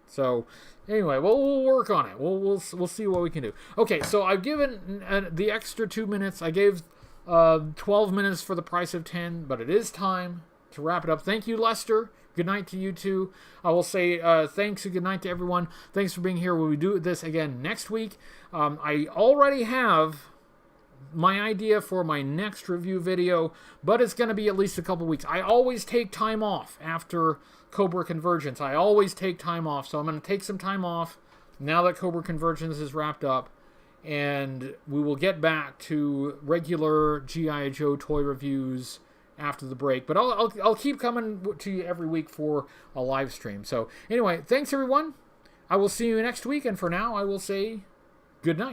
So anyway, we'll work on it. We'll see what we can do. Okay, so I've given the extra 2 minutes. I gave 12 minutes for the price of 10, but it is time to wrap it up. Thank you, Lester. Good night to you too. I will say thanks and good night to everyone. Thanks for being here. We'll do this again next week. I already have my idea for my next review video, but it's going to be at least a couple weeks. I always take time off after Cobra Convergence. I always take time off, so I'm going to take some time off now that Cobra Convergence is wrapped up, and we will get back to regular G.I. Joe toy reviews after the break. But I'll keep coming to you every week for a live stream. So anyway, thanks everyone. I will see you next week, and for now I will say good night.